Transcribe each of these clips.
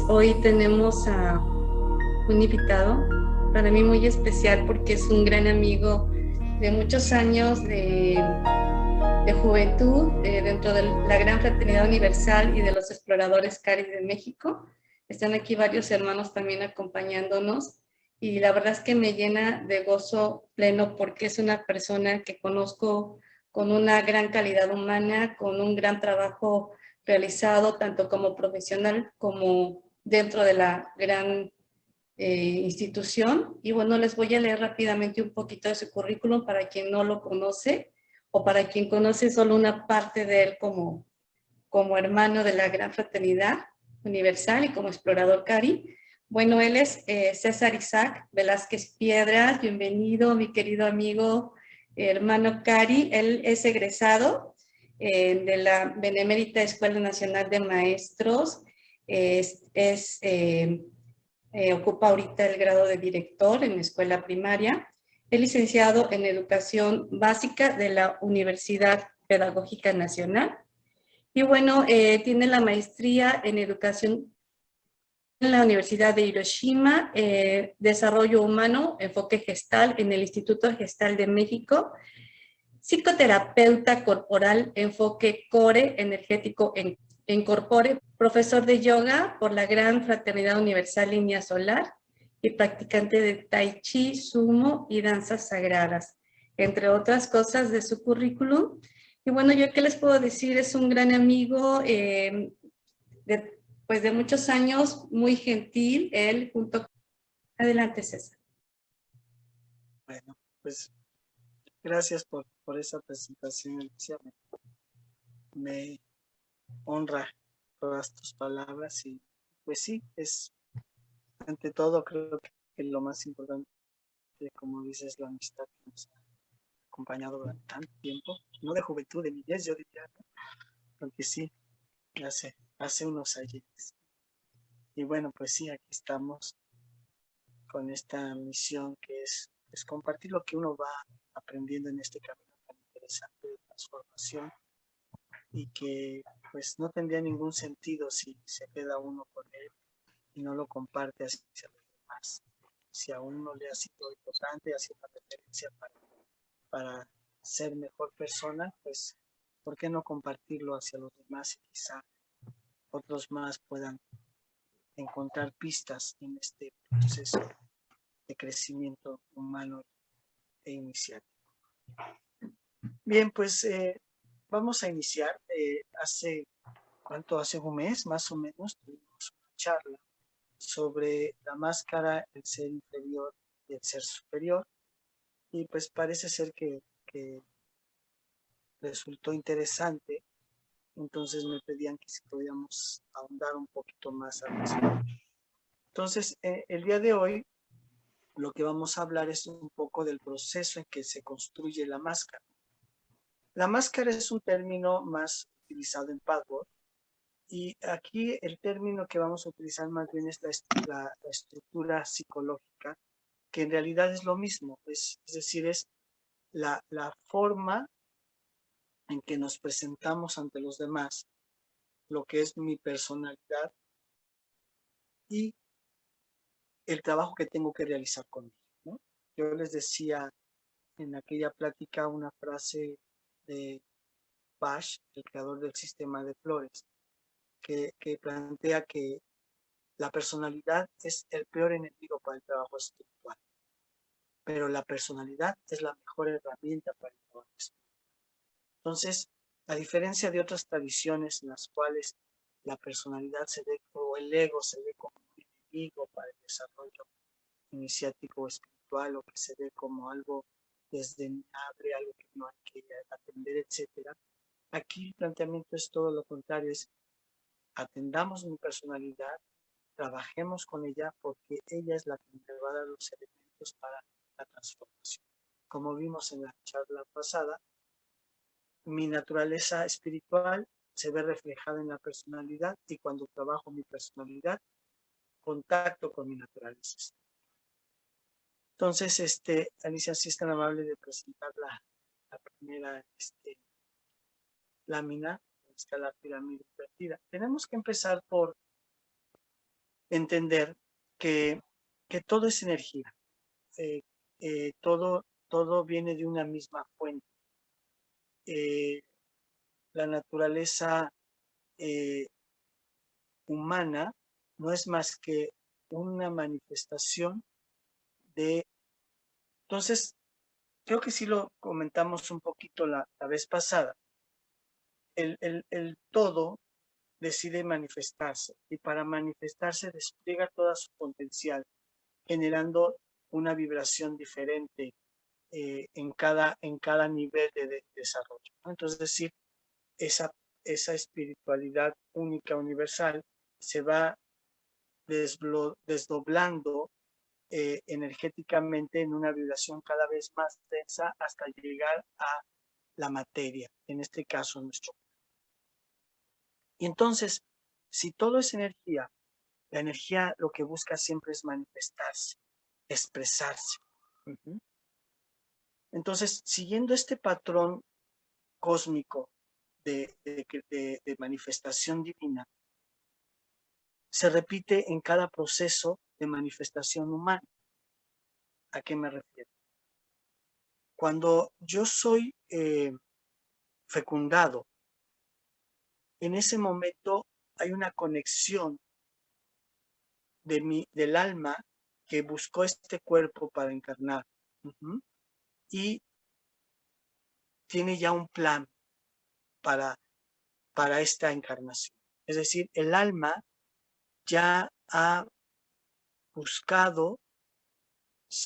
hoy tenemos a un invitado para mí muy especial porque es un gran amigo de muchos años de juventud dentro de la Gran Fraternidad Universal y de los Exploradores Cari de México. Están aquí varios hermanos también acompañándonos y la verdad es que me llena de gozo pleno porque es una persona que conozco con una gran calidad humana, con un gran trabajo realizado tanto como profesional como dentro de la gran institución. Y bueno, les voy a leer rápidamente un poquito de su currículum para quien no lo conoce o para quien conoce solo una parte de él como hermano de la Gran Fraternidad Universal y como explorador Cari. Bueno, él es César Isaac Velázquez Piedras. Bienvenido, mi querido amigo, hermano Cari. Él es egresado de la Benemérita Escuela Nacional de Maestros. Ocupa ahorita el grado de director en escuela primaria. Es licenciado en Educación Básica de la Universidad Pedagógica Nacional. Y bueno, tiene la maestría en Educación en la Universidad de Hiroshima, Desarrollo Humano, Enfoque Gestal en el Instituto Gestal de México, psicoterapeuta corporal, enfoque core energético en corpore, profesor de yoga por la Gran Fraternidad Universal Línea Solar y practicante de tai chi, sumo y danzas sagradas, entre otras cosas de su currículum. Y bueno, yo qué les puedo decir, es un gran amigo pues de muchos años, muy gentil, él junto con... Adelante, César. Bueno, pues gracias por esa presentación, Alicia. Me honra todas tus palabras y pues sí, es ante todo creo que lo más importante, como dices, la amistad que nos ha acompañado durante tanto tiempo, no de juventud, de niñez, yo diría, ¿no? Porque sí, hace unos ayeres. Y bueno, pues sí, aquí estamos con esta misión que es compartir lo que uno va aprendiendo en este camino tan interesante de transformación y que pues no tendría ningún sentido si se queda uno con él y no lo comparte hacia los demás. Si a uno le ha sido importante, ha sido una referencia para ser mejor persona, pues ¿por qué no compartirlo hacia los demás y quizá otros más puedan encontrar pistas en este proceso de crecimiento humano e iniciático? Bien, pues vamos a iniciar. Hace un mes más o menos tuvimos una charla sobre la máscara, el ser inferior y el ser superior. Y pues parece ser que resultó interesante. Entonces me pedían que si podíamos ahondar un poquito más al respecto. Entonces, el día de hoy lo que vamos a hablar es un poco del proceso en que se construye la máscara. La máscara es un término más utilizado en Padwork y aquí el término que vamos a utilizar más bien es la estructura psicológica, que en realidad es lo mismo, es decir, es la forma en que nos presentamos ante los demás, lo que es mi personalidad y el trabajo que tengo que realizar conmigo, ¿no? Yo les decía en aquella plática una frase de Bach, el creador del sistema de flores, que plantea que la personalidad es el peor enemigo para el trabajo espiritual, pero la personalidad es la mejor herramienta para el trabajo espiritual. Entonces, a diferencia de otras tradiciones en las cuales la personalidad se ve, o el ego se ve como un enemigo para el desarrollo iniciático o espiritual, o que se ve como algo desdeñable, algo que no hay que atender, etcétera. Aquí el planteamiento es todo lo contrario, es atendamos mi personalidad, trabajemos con ella porque ella es la que me va a dar los elementos para la transformación. Como vimos en la charla pasada, mi naturaleza espiritual se ve reflejada en la personalidad y cuando trabajo mi personalidad, contacto con mi naturaleza espiritual. Entonces, Alicia, si es tan amable de presentar la primera lámina, está la pirámide invertida. Tenemos que empezar por entender que, todo es energía, todo viene de una misma fuente. La naturaleza humana no es más que una manifestación de... Entonces, creo que sí lo comentamos un poquito la vez pasada. El todo decide manifestarse y para manifestarse despliega todo su potencial, generando una vibración diferente en cada nivel de desarrollo, ¿no? Entonces, es decir, esa espiritualidad única, universal, se va desdoblando energéticamente en una vibración cada vez más densa hasta llegar a la materia, en este caso nuestro. Y entonces, si todo es energía, la energía lo que busca siempre es manifestarse, expresarse. Entonces, siguiendo este patrón cósmico de manifestación divina, se repite en cada proceso de manifestación humana. ¿A qué me refiero? Cuando yo soy fecundado, en ese momento hay una conexión del alma que buscó este cuerpo para encarnar. Y tiene ya un plan para esta encarnación. Es decir, el alma ya ha buscado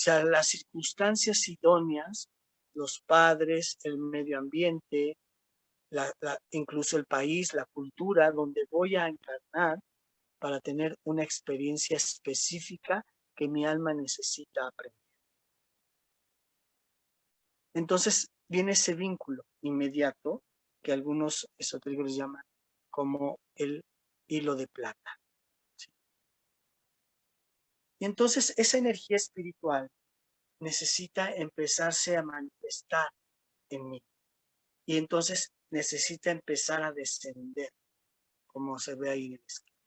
las circunstancias idóneas, los padres, el medio ambiente, incluso el país, la cultura, donde voy a encarnar para tener una experiencia específica que mi alma necesita aprender. Entonces viene ese vínculo inmediato que algunos esotéricos llaman como el hilo de plata. ¿Sí? Y entonces esa energía espiritual necesita empezarse a manifestar en mí. Y entonces necesita empezar a descender, como se ve ahí en el esquema.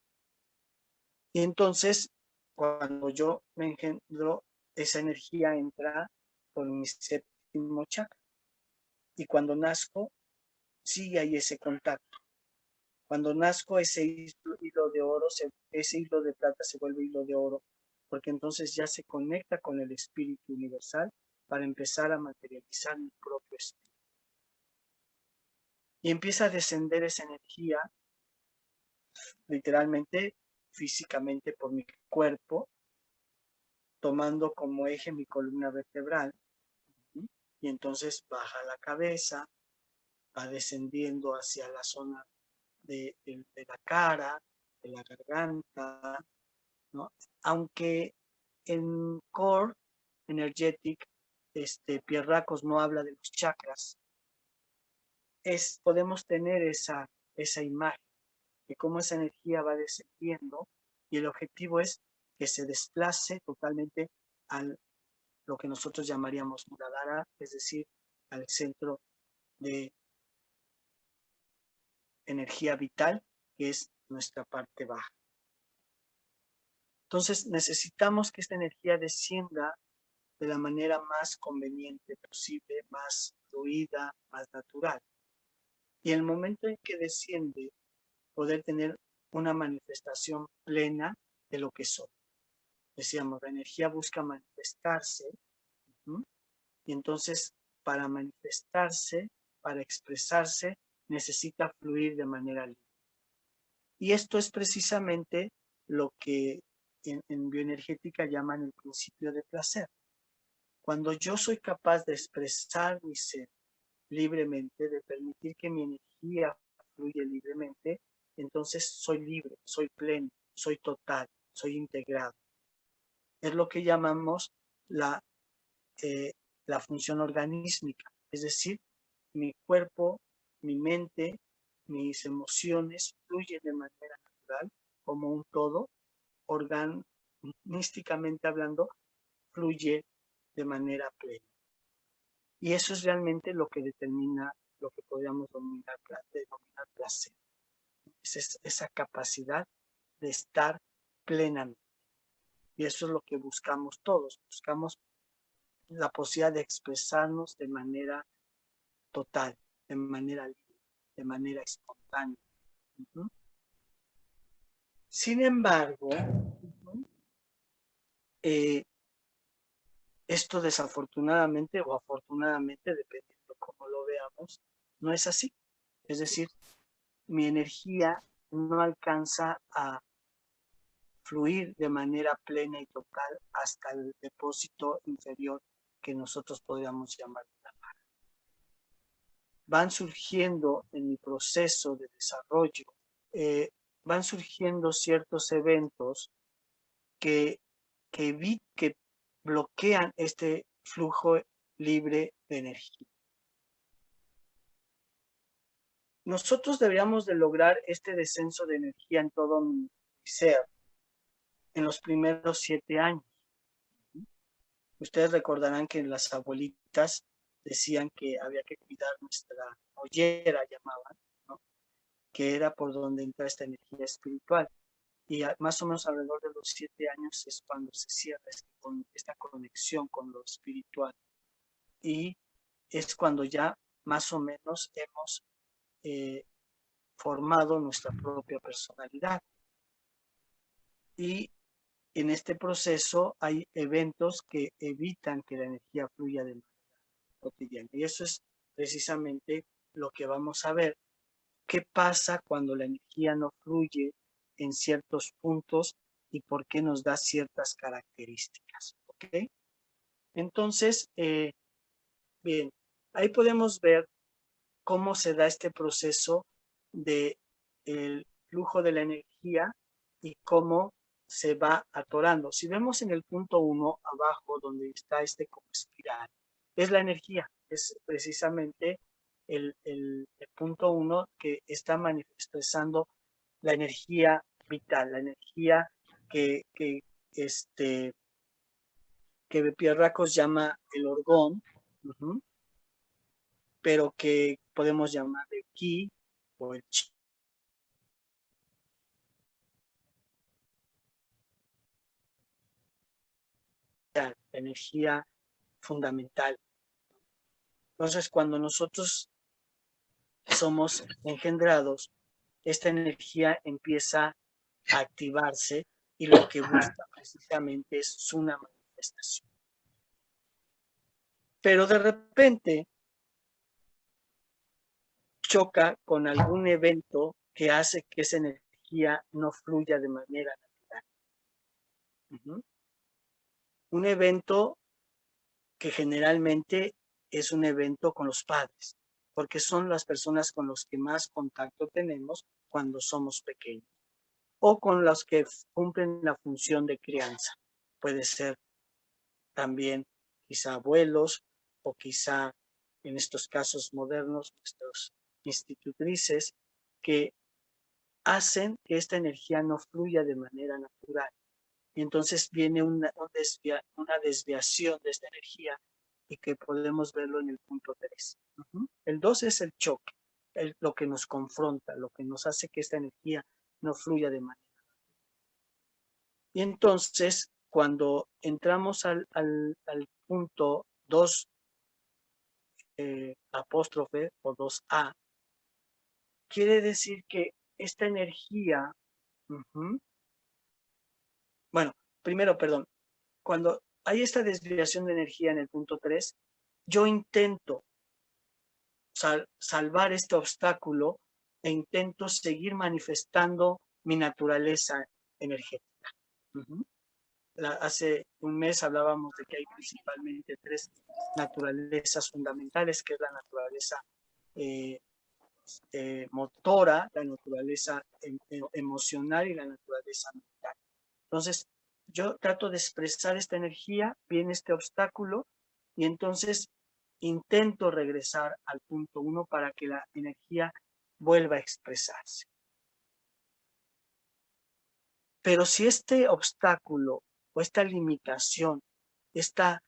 Y entonces, cuando yo me engendro, esa energía entra por mi séptimo chakra. Y cuando nazco, sigue ahí ese contacto. Cuando nazco, ese hilo de oro, ese hilo de plata se vuelve hilo de oro, porque entonces ya se conecta con el espíritu universal para empezar a materializar mi propio espíritu. Y empieza a descender esa energía, literalmente, físicamente por mi cuerpo, tomando como eje mi columna vertebral, y entonces baja la cabeza, va descendiendo hacia la zona de la cara, de la garganta, ¿no? Aunque en Core Energetic, Pierracos no habla de los chakras, podemos tener esa imagen de cómo esa energía va descendiendo y el objetivo es que se desplace totalmente a lo que nosotros llamaríamos Muladhara, es decir, al centro de energía vital, que es nuestra parte baja. Entonces necesitamos que esta energía descienda de la manera más conveniente posible, más fluida, más natural. Y en el momento en que desciende, poder tener una manifestación plena de lo que soy. Decíamos, la energía busca manifestarse, y entonces para manifestarse, para expresarse, necesita fluir de manera libre. Y esto es precisamente lo que en bioenergética llaman el principio de placer. Cuando yo soy capaz de expresar mi ser libremente, de permitir que mi energía fluya libremente, entonces soy libre, soy pleno, soy total, soy integrado. Es lo que llamamos la función organísmica, es decir, mi cuerpo, mi mente, mis emociones fluyen de manera natural como un todo, organísticamente hablando, fluye de manera plena. Y eso es realmente lo que determina lo que podríamos denominar placer. Es esa capacidad de estar plenamente. Y eso es lo que buscamos todos. Buscamos la posibilidad de expresarnos de manera total, de manera libre, de manera espontánea. Sin embargo, esto desafortunadamente o afortunadamente, dependiendo cómo lo veamos, no es así. Es decir, mi energía no alcanza a fluir de manera plena y total hasta el depósito inferior que nosotros podríamos llamar la mano. Van surgiendo en mi proceso de desarrollo, van surgiendo ciertos eventos que bloquean este flujo libre de energía. Nosotros deberíamos de lograr este descenso de energía en todo mi ser en los primeros 7 años. Ustedes recordarán que las abuelitas decían que había que cuidar nuestra mollera, llamaban, ¿no? Que era por donde entra esta energía espiritual. Y más o menos alrededor de los 7 años es cuando se cierra esta conexión con lo espiritual. Y es cuando ya más o menos hemos formado nuestra propia personalidad. Y en este proceso hay eventos que evitan que la energía fluya de manera cotidiana. Y eso es precisamente lo que vamos a ver. ¿Qué pasa cuando la energía no fluye en ciertos puntos y por qué nos da ciertas características? ¿Ok? Entonces, bien, ahí podemos ver cómo se da este proceso de el flujo de la energía y cómo se va atorando. Si vemos en el punto 1 abajo, donde está este como espiral, es la energía, es precisamente el punto 1 que está manifestando la energía vital, la energía que Pierracos llama el orgón, pero que podemos llamar el ki o el chi. La energía fundamental. Entonces, cuando nosotros somos engendrados, esta energía empieza a activarse y lo que busca precisamente es una manifestación. Pero de repente choca con algún evento que hace que esa energía no fluya de manera natural. Un evento que generalmente es un evento con los padres, porque son las personas con los que más contacto tenemos cuando somos pequeños, o con los que cumplen la función de crianza. Puede ser también quizá abuelos, o quizá en estos casos modernos, nuestros institutrices, que hacen que esta energía no fluya de manera natural. Y entonces viene una desviación de esta energía y que podemos verlo en el punto 3. El 2 es el choque, lo que nos confronta, lo que nos hace que esta energía no fluya de manera natural. Y entonces, cuando entramos al punto 2 apóstrofe o 2A, quiere decir que esta energía, bueno, primero, perdón, cuando hay esta desviación de energía en el punto 3, yo intento salvar este obstáculo e intento seguir manifestando mi naturaleza energética. Hace un mes hablábamos de que hay principalmente 3 naturalezas fundamentales, que es la naturaleza motora, la naturaleza emocional y la naturaleza mental. Entonces, yo trato de expresar esta energía, viene este obstáculo, y entonces intento regresar al punto 1 para que la energía vuelva a expresarse. Pero si este obstáculo o esta limitación, esta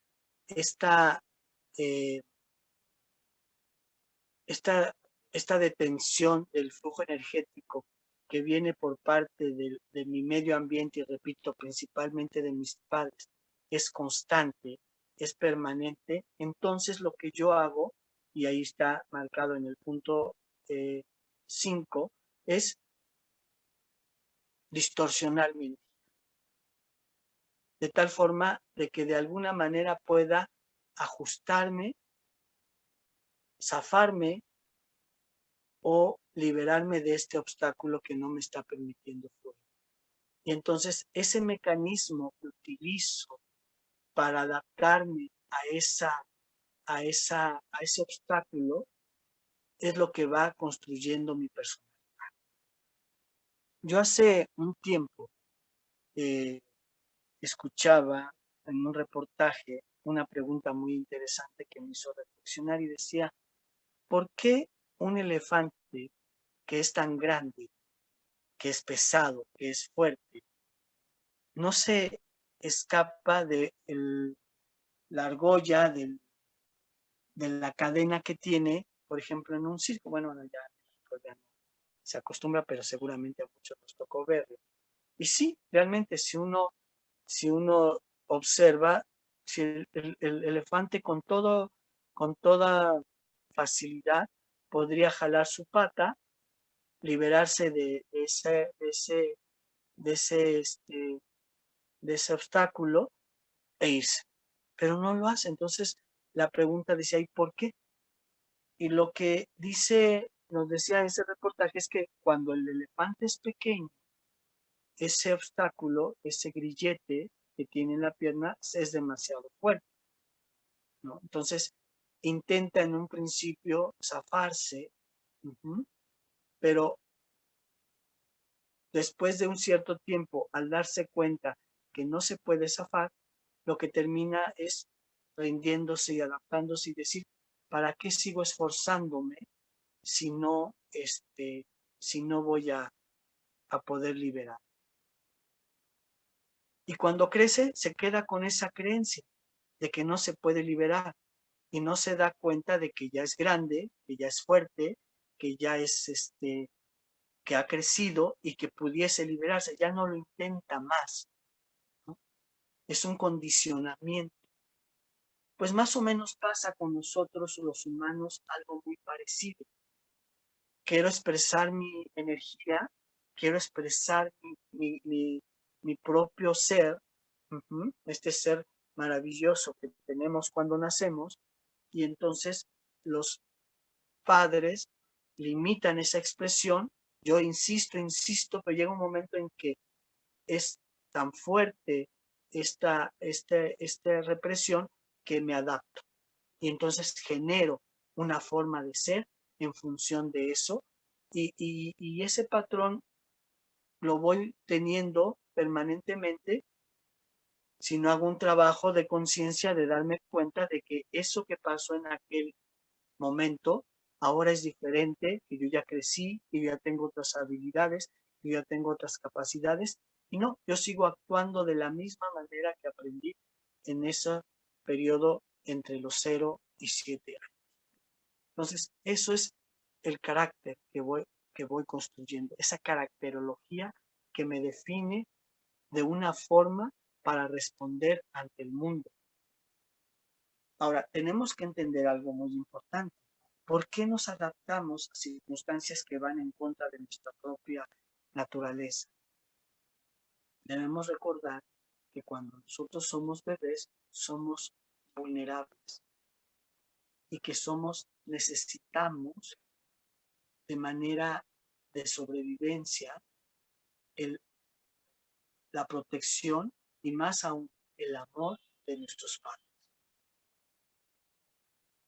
detención del flujo energético que viene por parte de mi medio ambiente, y repito, principalmente de mis padres, es constante, es permanente, entonces lo que yo hago, y ahí está marcado en el punto 5, es distorsionar mi energía, de tal forma de que de alguna manera pueda ajustarme, zafarme o liberarme de este obstáculo que no me está permitiendo fluir. Y entonces ese mecanismo que utilizo para adaptarme a ese obstáculo es lo que va construyendo mi personalidad. Yo hace un tiempo escuchaba en un reportaje una pregunta muy interesante que me hizo reflexionar y decía, ¿por qué un elefante que es tan grande, que es pesado, que es fuerte, no se escapa de la argolla, de la cadena que tiene, por ejemplo, en un circo? Bueno, ya en México ya no se acostumbra, pero seguramente a muchos nos tocó verlo. Y sí, realmente si uno observa, si el elefante con toda facilidad podría jalar su pata, liberarse de ese, de ese obstáculo e irse. Pero no lo hace. Entonces la pregunta dice ahí, ¿por qué? Y lo que nos decía ese reportaje es que cuando el elefante es pequeño, ese obstáculo, ese grillete que tiene en la pierna es demasiado fuerte, ¿no? Entonces intenta en un principio zafarse, pero después de un cierto tiempo, al darse cuenta que no se puede zafar, lo que termina es rindiéndose y adaptándose y decir, ¿para qué sigo esforzándome si no, si no voy a poder liberar? Y cuando crece, se queda con esa creencia de que no se puede liberar y no se da cuenta de que ya es grande, que ya es fuerte, que ya es que ha crecido y que pudiese liberarse, ya no lo intenta más, ¿no? Es un condicionamiento. Pues más o menos pasa con nosotros los humanos algo muy parecido. Quiero expresar mi energía, quiero expresar mi propio ser, este ser maravilloso que tenemos cuando nacemos, y entonces los padres limitan esa expresión. Yo insisto, pero llega un momento en que es tan fuerte esta represión que me adapto. Y entonces genero una forma de ser en función de eso. Y ese patrón lo voy teniendo permanentemente si no hago un trabajo de conciencia de darme cuenta de que eso que pasó en aquel momento ahora es diferente, que yo ya crecí, que yo ya tengo otras habilidades, que yo ya tengo otras capacidades, y no, yo sigo actuando de la misma manera que aprendí en ese periodo entre los 0 y 7 años. Entonces, eso es el carácter que voy construyendo, esa caracterología que me define de una forma para responder ante el mundo. Ahora, tenemos que entender algo muy importante. ¿Por qué nos adaptamos a circunstancias que van en contra de nuestra propia naturaleza? Debemos recordar que cuando nosotros somos bebés, somos vulnerables y que necesitamos de manera de sobrevivencia la protección y más aún el amor de nuestros padres.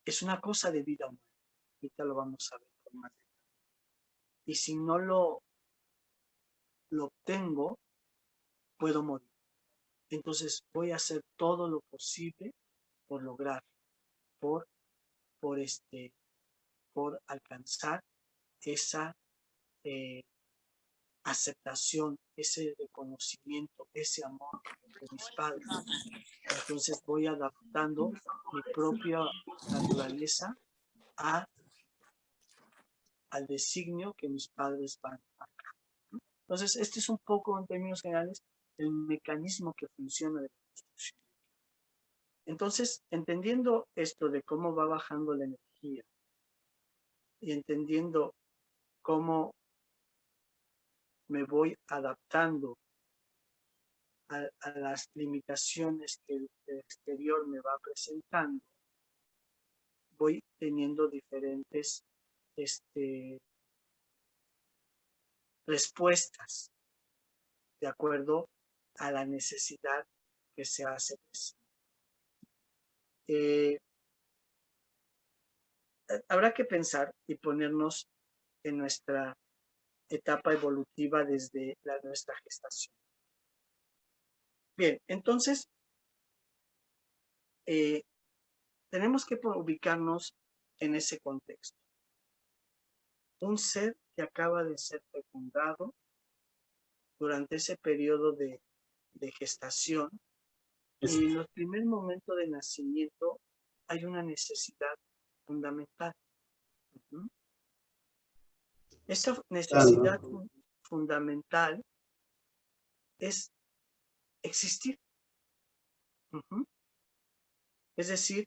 Es una cosa de vida humana. Ahorita lo vamos a ver con más detalle. Y si no lo obtengo, puedo morir. Entonces voy a hacer todo lo posible por lograr, por alcanzar esa aceptación, ese reconocimiento, ese amor de mis padres. Entonces voy adaptando mi propia naturaleza al designio que mis padres van a marcar. Entonces, este es un poco, en términos generales, el mecanismo que funciona de la construcción. Entonces, entendiendo esto de cómo va bajando la energía y entendiendo cómo me voy adaptando a las limitaciones que el exterior me va presentando, voy teniendo diferentes respuestas de acuerdo a la necesidad que se hace. Habrá que pensar y ponernos en nuestra etapa evolutiva desde nuestra gestación. Bien, entonces tenemos que ubicarnos en ese contexto. Un ser que acaba de ser fecundado durante ese periodo de gestación y en los primeros momentos de nacimiento hay una necesidad fundamental. Esta necesidad fundamental es existir. Es decir,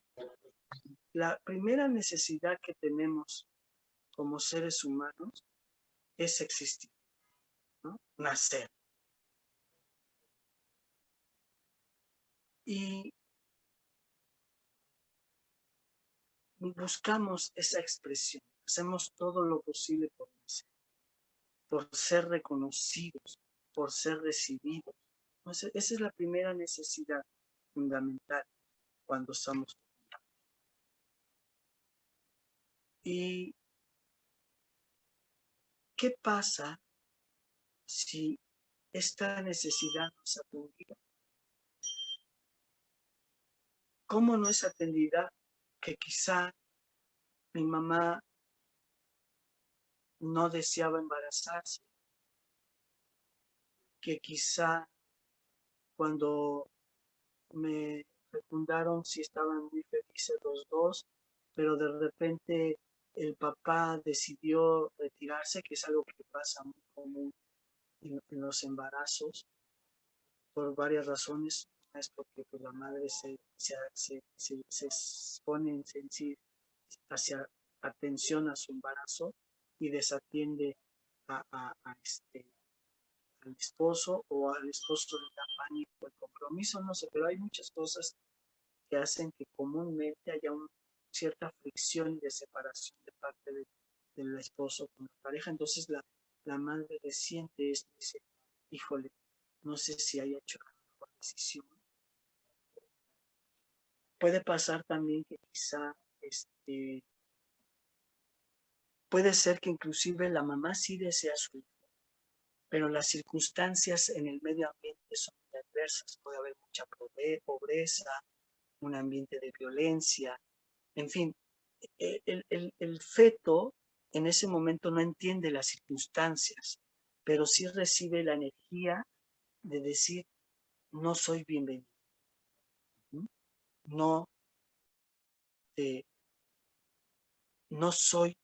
la primera necesidad que tenemos como seres humanos es existir, ¿no? Nacer. Y buscamos esa expresión, hacemos todo lo posible por nacer, por ser reconocidos, por ser recibidos. Entonces, esa es la primera necesidad fundamental cuando estamos. ¿Y qué pasa si esta necesidad no es atendida? ¿Cómo no es atendida? Que quizá mi mamá no deseaba embarazarse, que quizá cuando me fecundaron sí estaban muy felices los dos, pero de repente el papá decidió retirarse, que es algo que pasa muy común en los embarazos, por varias razones. Una es porque pues, la madre se pone hacia atención a su embarazo y desatiende al esposo, o al esposo le da pánico el compromiso, no sé, pero hay muchas cosas que hacen que comúnmente haya una cierta fricción de separación de parte del esposo con la pareja. Entonces la madre resiente esto y dice, híjole, no sé si haya hecho la mejor decisión. Puede pasar también que quizá puede ser que inclusive la mamá sí desea a su hijo, pero las circunstancias en el medio ambiente son muy adversas. Puede haber mucha pobreza, un ambiente de violencia, en fin, el feto en ese momento no entiende las circunstancias, pero sí recibe la energía de decir, no soy bienvenido, no soy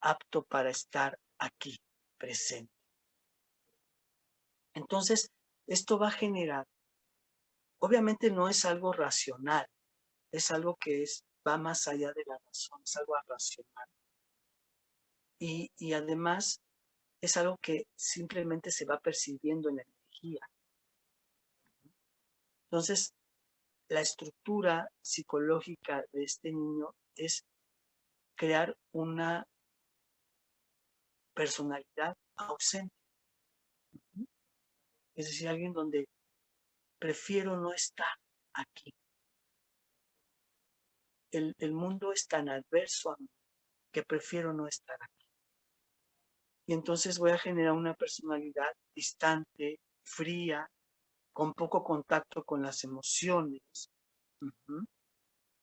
apto para estar aquí presente. Entonces, esto va a generar, obviamente no es algo racional, es algo que va más allá de la razón, es algo racional. Y además es algo que simplemente se va percibiendo en la energía. Entonces, la estructura psicológica de este niño es crear una personalidad ausente. Es decir, alguien donde prefiero no estar aquí. El mundo es tan adverso a mí que prefiero no estar aquí. Y entonces voy a generar una personalidad distante, fría, con poco contacto con las emociones.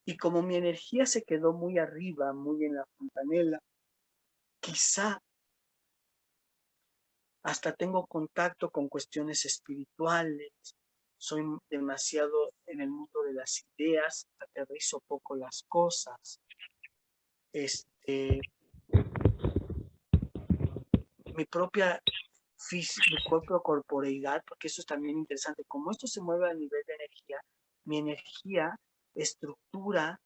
Y como mi energía se quedó muy arriba, muy en la fontanela, quizá hasta tengo contacto con cuestiones espirituales, soy demasiado en el mundo de las ideas, aterrizo poco las cosas. Mi propia mi cuerpo corporeidad, porque eso es también interesante. Como esto se mueve a nivel de energía, mi energía estructura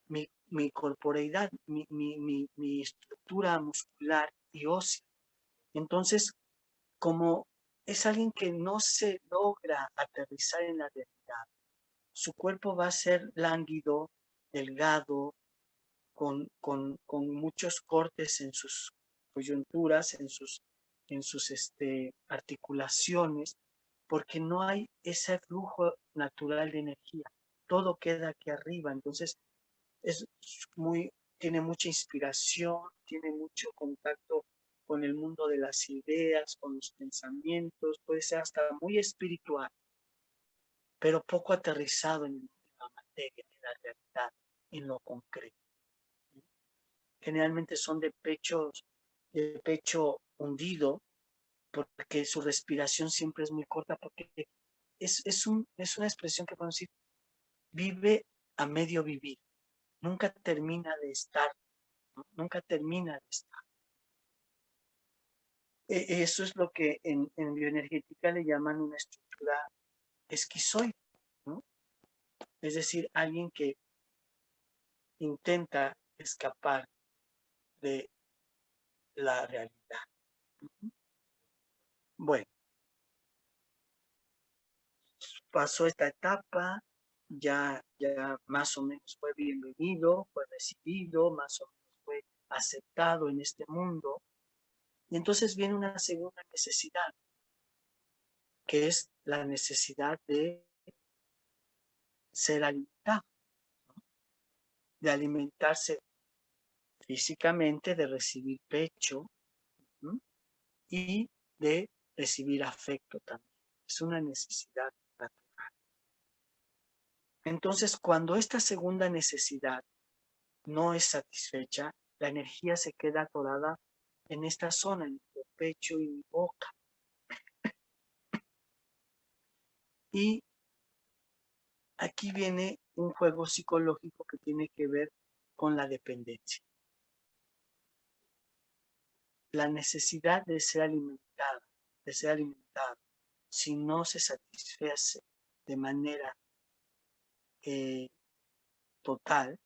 mi corporeidad, mi estructura muscular y ósea. Entonces, como es alguien que no se logra aterrizar en la realidad, su cuerpo va a ser lánguido, delgado, con muchos cortes en sus coyunturas, en sus articulaciones, porque no hay ese flujo natural de energía. Todo queda aquí arriba. Entonces, es tiene mucha inspiración, tiene mucho contacto con el mundo de las ideas, con los pensamientos, puede ser hasta muy espiritual, pero poco aterrizado en la materia, en la realidad, en lo concreto. Generalmente son de pecho hundido, porque su respiración siempre es muy corta, porque es una expresión que podemos decir, vive a medio vivir, nunca termina de estar, ¿no? Nunca termina de estar. Eso es lo que en bioenergética le llaman una estructura esquizoide, ¿no? Es decir, alguien que intenta escapar de la realidad. Bueno, pasó esta etapa, ya más o menos fue bienvenido, fue recibido, más o menos fue aceptado en este mundo. Y entonces viene una segunda necesidad, que es la necesidad de ser alimentado, de alimentarse físicamente, de recibir pecho, ¿no? Y de recibir afecto también. Es una necesidad natural. Entonces, cuando esta segunda necesidad no es satisfecha, la energía se queda atorada en esta zona, en el pecho y mi boca. Y aquí viene un juego psicológico que tiene que ver con la dependencia. La necesidad de ser alimentado, si no se satisface de manera total,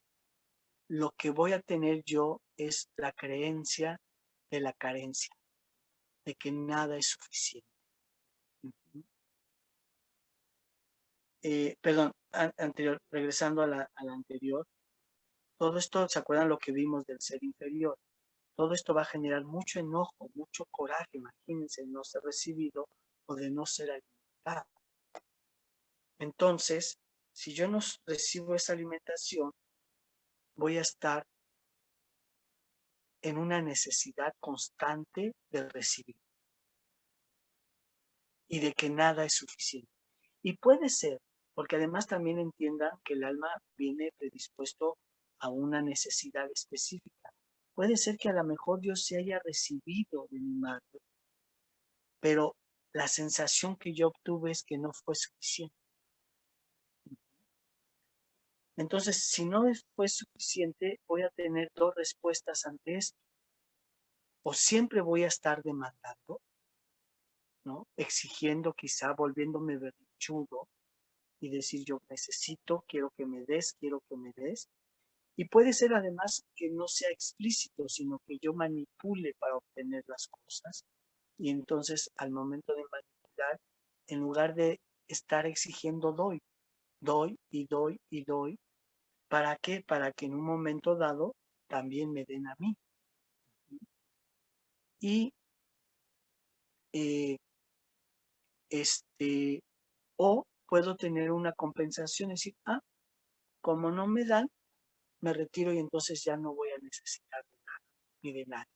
lo que voy a tener yo es la creencia de la carencia, de que nada es suficiente. Perdón, anterior, regresando a la anterior, todo esto, ¿se acuerdan lo que vimos del ser inferior? Todo esto va a generar mucho enojo, mucho coraje, imagínense, de no ser recibido o de no ser alimentado. Entonces, si yo no recibo esa alimentación, voy a estar en una necesidad constante de recibir y de que nada es suficiente. Y puede ser, porque además también entiendan que el alma viene predispuesto a una necesidad específica. Puede ser que a lo mejor yo se haya recibido de mi madre, pero la sensación que yo obtuve es que no fue suficiente. Entonces, si no fue suficiente, voy a tener dos respuestas ante esto. O siempre voy a estar demandando, ¿no? Exigiendo, quizá volviéndome berrinchudo y decir yo necesito, quiero que me des, quiero que me des. Y puede ser además que no sea explícito, sino que yo manipule para obtener las cosas. Y entonces al momento de manipular, en lugar de estar exigiendo, doy y doy y doy. ¿Para qué? Para que en un momento dado también me den a mí. Y eh, o puedo tener una compensación, es decir, como no me dan, me retiro y entonces ya no voy a necesitar de nada, ni de nadie.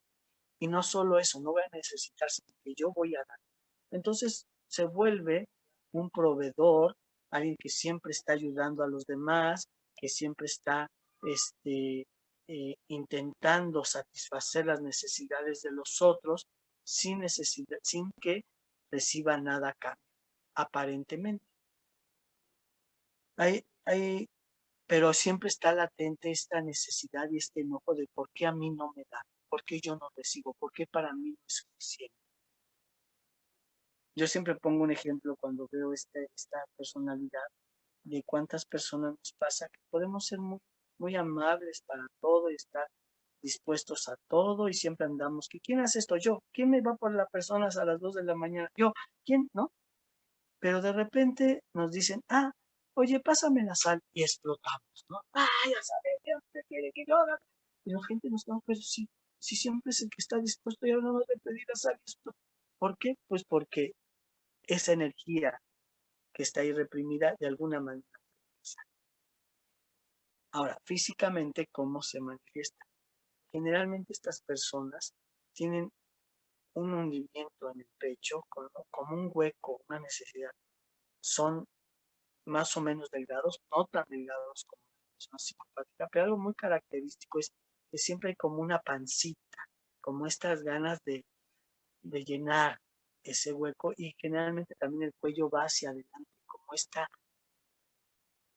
Y no solo eso, no voy a necesitar, sino que yo voy a dar. Entonces se vuelve un proveedor, alguien que siempre está ayudando a los demás, que siempre está intentando satisfacer las necesidades de los otros sin que reciba nada a cambio, aparentemente. Pero siempre está latente esta necesidad y este enojo de por qué a mí no me dan, por qué yo no recibo, por qué para mí no es suficiente. Yo siempre pongo un ejemplo cuando veo esta personalidad de cuántas personas nos pasa que podemos ser muy, muy amables para todo y estar dispuestos a todo y siempre andamos, que ¿quién hace esto? Yo. ¿Quién me va por las personas a las 2 de la mañana? Yo. ¿Quién? ¿No? Pero de repente nos dicen, oye, pásame la sal y explotamos, ¿no? Ya sabes, ¿qué usted quiere que yo haga? Y la gente nos dice, pero si siempre es el que está dispuesto y ahora no debe pedir la sal y esto. ¿Por qué? Pues porque esa energía que está ahí reprimida de alguna manera. Ahora, físicamente, ¿cómo se manifiesta? Generalmente estas personas tienen un hundimiento en el pecho, como un hueco, una necesidad. Son más o menos delgados, no tan delgados como la persona psicopática, pero algo muy característico es que siempre hay como una pancita, como estas ganas de llenar ese hueco y generalmente también el cuello va hacia adelante, como esta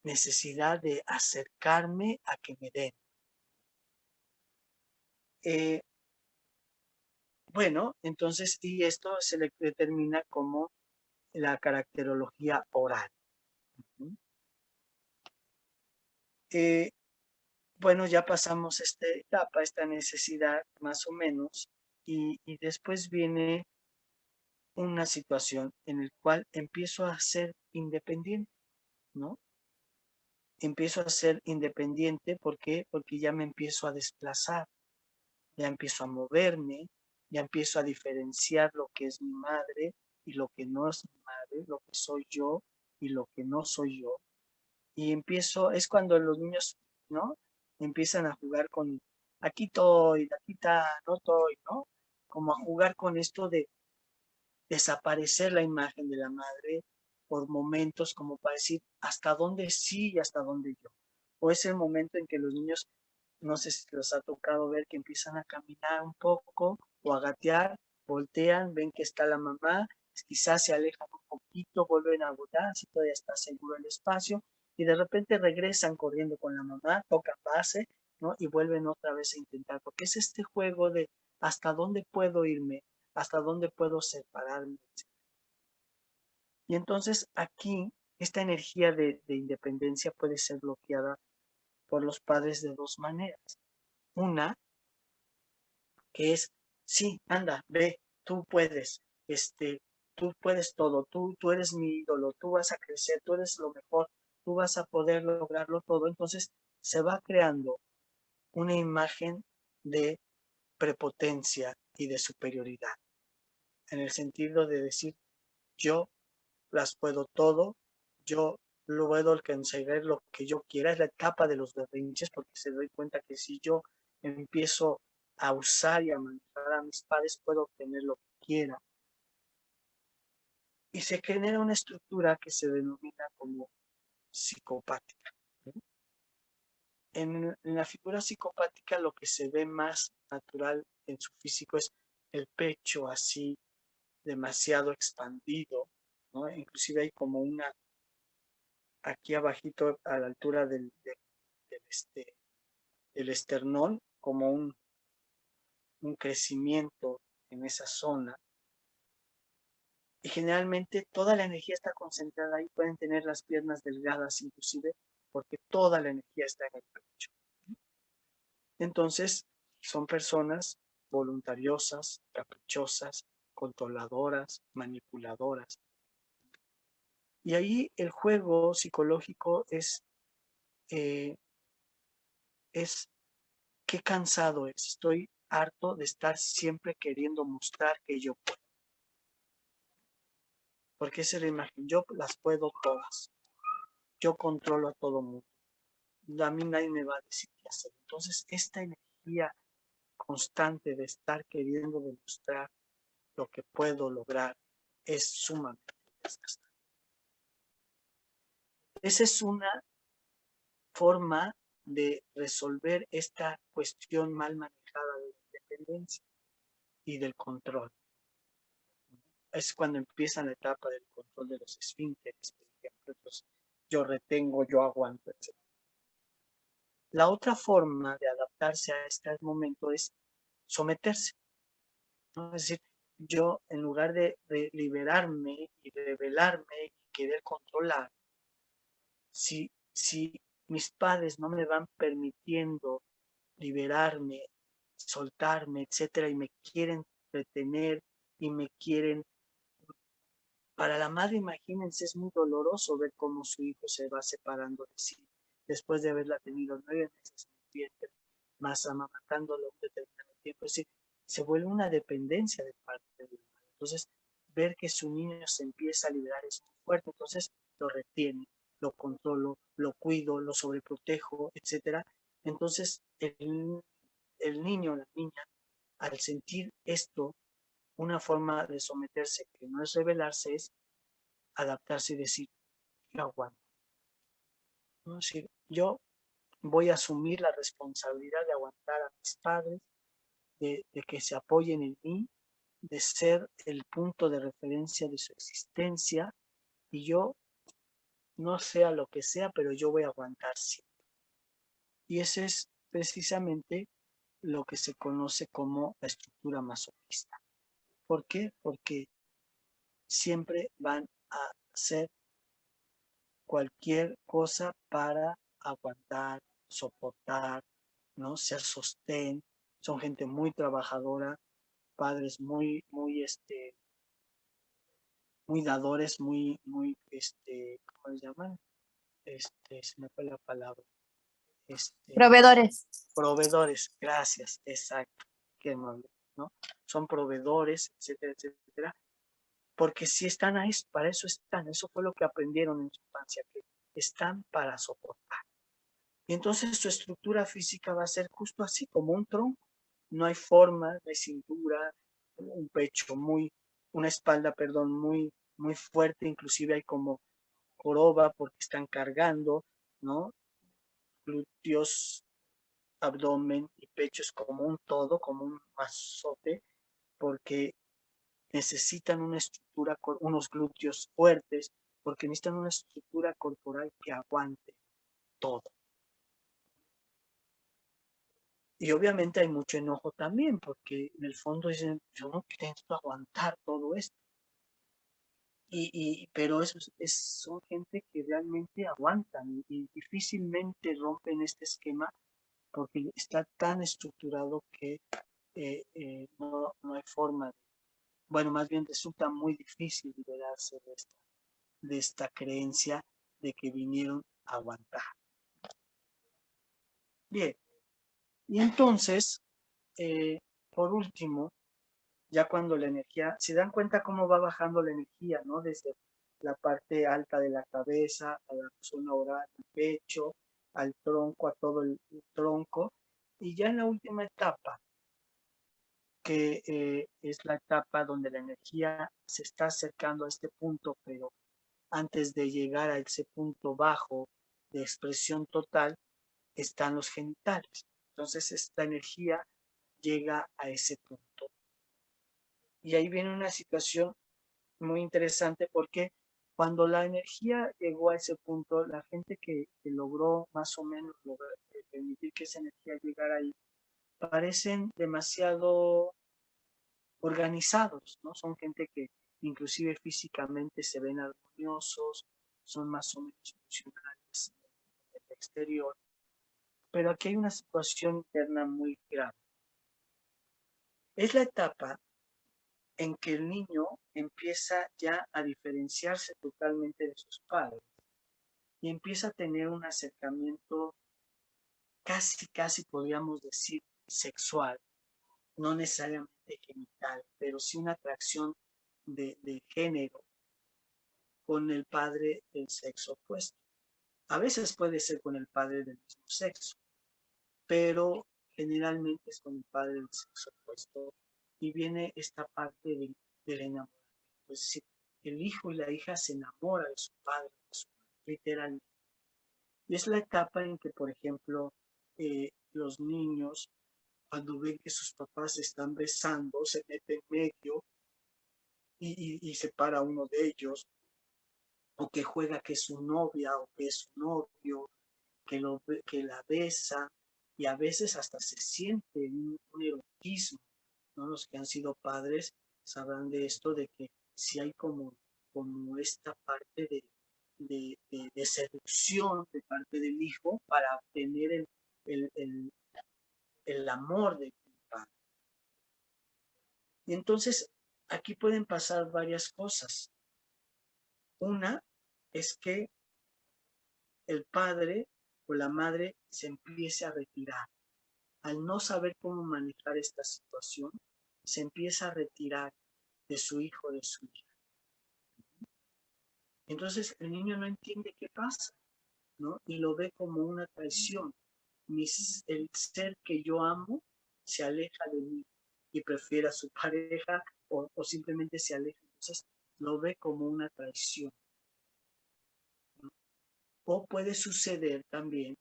necesidad de acercarme a que me den. Bueno, entonces, y esto se le determina como la caracterología oral. Bueno, ya pasamos esta etapa, esta necesidad más o menos, y después viene una situación en la cual empiezo a ser independiente, ¿no? Empiezo a ser independiente, ¿por qué? Porque ya me empiezo a desplazar, ya empiezo a moverme, ya empiezo a diferenciar lo que es mi madre y lo que no es mi madre, lo que soy yo y lo que no soy yo. Y es cuando los niños, ¿no? Empiezan a jugar con, aquí estoy, aquí está, no estoy, ¿no? Como a jugar con esto de desaparecer la imagen de la madre por momentos, como para decir hasta dónde sí y hasta dónde yo. O es el momento en que los niños, no sé si los ha tocado ver que empiezan a caminar un poco o a gatear, voltean, ven que está la mamá, quizás se alejan un poquito, vuelven a votar, si todavía está seguro el espacio, y de repente regresan corriendo con la mamá, tocan base, ¿no? Y vuelven otra vez a intentar, porque es este juego de hasta dónde puedo irme, hasta dónde puedo separarme. Y entonces aquí esta energía de independencia puede ser bloqueada por los padres de dos maneras. Una, que es, sí, anda, ve, tú puedes, tú puedes todo, tú eres mi ídolo, tú vas a crecer, tú eres lo mejor, tú vas a poder lograrlo todo. Entonces se va creando una imagen de prepotencia y de superioridad, en el sentido de decir, yo las puedo todo, yo lo puedo conseguir lo que yo quiera, es la etapa de los berrinches, porque se doy cuenta que si yo empiezo a usar y a manejar a mis padres, puedo obtener lo que quiera. Y se genera una estructura que se denomina como psicopática. En la figura psicopática lo que se ve más natural en su físico es el pecho así demasiado expandido, ¿no? Inclusive hay como una, aquí abajito a la altura del esternón, como un crecimiento en esa zona. Y generalmente toda la energía está concentrada ahí, pueden tener las piernas delgadas inclusive, porque toda la energía está en el pecho. Entonces, son personas voluntariosas, caprichosas, controladoras, manipuladoras. Y ahí el juego psicológico eh, es qué cansado es. Estoy harto de estar siempre queriendo mostrar que yo puedo. Porque esa es la imagen. Yo las puedo todas. Yo controlo a todo mundo. A mí nadie me va a decir qué hacer. Entonces, esta energía constante de estar queriendo demostrar lo que puedo lograr es sumamente desgastante. Esa es una forma de resolver esta cuestión mal manejada de la independencia y del control. Es cuando empieza la etapa del control de los esfínteres, por ejemplo. Entonces, yo retengo, yo aguanto, etc. La otra forma de adaptarse a este momento es someterse, ¿no? Es decir, yo en lugar de liberarme y rebelarme y querer controlar, si mis padres no me van permitiendo liberarme, soltarme, etcétera, y me quieren retener y me quieren... Para la madre, imagínense, es muy doloroso ver cómo su hijo se va separando de sí, después de haberla tenido 9 meses en el vientre, más amamantándolo un determinado tiempo. Es decir, se vuelve una dependencia de parte de la madre. Entonces, ver que su niño se empieza a liberar es muy fuerte, entonces lo retiene, lo controlo, lo cuido, lo sobreprotejo, etcétera. Entonces, el niño o la niña, al sentir esto, una forma de someterse que no es rebelarse, es adaptarse y decir, yo aguanto. ¿No? Es decir, yo voy a asumir la responsabilidad de aguantar a mis padres, de que se apoyen en mí, de ser el punto de referencia de su existencia, y yo, no sea lo que sea, pero yo voy a aguantar siempre. Y ese es precisamente lo que se conoce como la estructura masoquista. ¿Por qué? Porque siempre van a hacer cualquier cosa para aguantar, soportar, ¿no? Ser sostén. Son gente muy trabajadora, padres muy dadores, ¿cómo les llaman? Se me fue la palabra. Proveedores. Proveedores, gracias, exacto, qué amable, ¿no? Son proveedores, etcétera, etcétera, porque si están ahí, para eso están, eso fue lo que aprendieron en su infancia, que están para soportar. Y entonces su estructura física va a ser justo así, como un tronco. No hay forma, no hay cintura, un pecho una espalda, perdón, muy fuerte, inclusive hay como joroba porque están cargando, ¿no? Glúteos, abdomen y pecho es como un todo, como un mazote, porque necesitan una estructura, unos glúteos fuertes, porque necesitan una estructura corporal que aguante todo. Y obviamente hay mucho enojo también, porque en el fondo dicen, yo no intento aguantar todo esto. Pero son gente que realmente aguantan y difícilmente rompen este esquema porque está tan estructurado que no hay forma. Bueno, más bien resulta muy difícil liberarse de esta creencia de que vinieron a aguantar. Bien, y entonces, por último, ya cuando la energía, se dan cuenta cómo va bajando la energía, ¿no? Desde la parte alta de la cabeza, a la zona oral, al pecho, al tronco, a todo el tronco. Y ya en la última etapa, que es la etapa donde la energía se está acercando a este punto, pero antes de llegar a ese punto bajo de expresión total, están los genitales. Entonces esta energía llega a ese punto. Y ahí viene una situación muy interesante porque cuando la energía llegó a ese punto, la gente que logró más o menos permitir que esa energía llegara ahí, parecen demasiado organizados, ¿no? Son gente que inclusive físicamente se ven armoniosos, son más o menos funcionales en el exterior, pero aquí hay una situación interna muy grave. Es la etapa en que el niño empieza ya a diferenciarse totalmente de sus padres y empieza a tener un acercamiento casi podríamos decir sexual, no necesariamente genital, pero sí una atracción de género con el padre del sexo opuesto. A veces puede ser con el padre del mismo sexo, pero generalmente es con el padre del sexo opuesto y viene esta parte del enamoramiento. Es decir, el hijo y la hija se enamoran de su padre, literalmente. Y es la etapa en que, por ejemplo, los niños, cuando ven que sus papás se están besando, se meten en medio y separa uno de ellos, o que juega que es su novia o que es su novio, que la besa, y a veces hasta se siente un erotismo, ¿no? Los que han sido padres sabrán de esto, de que si hay como esta parte de seducción de parte del hijo para obtener el amor del padre. Y entonces aquí pueden pasar varias cosas. Una es que el padre o la madre se empiece a retirar. Al no saber cómo manejar esta situación, se empieza a retirar de su hijo, de su hija. Entonces el niño no entiende qué pasa, ¿no? Y lo ve como una traición. El ser que yo amo se aleja de mí y prefiere a su pareja o simplemente se aleja. Entonces lo ve como una traición, ¿no? O puede suceder también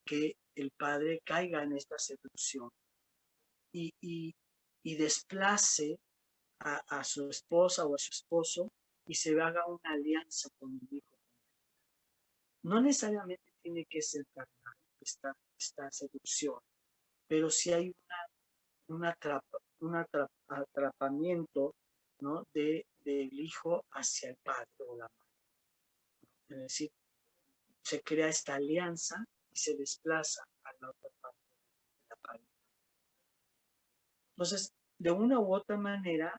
que el padre caiga en esta seducción y desplace a su esposa o a su esposo y se haga una alianza con el hijo. No necesariamente tiene que ser carnal esta seducción, pero si hay un atrapamiento, ¿no? del hijo hacia el padre o la madre. Es decir, se crea esta alianza y se desplaza a la otra parte de la pareja. Entonces, de una u otra manera,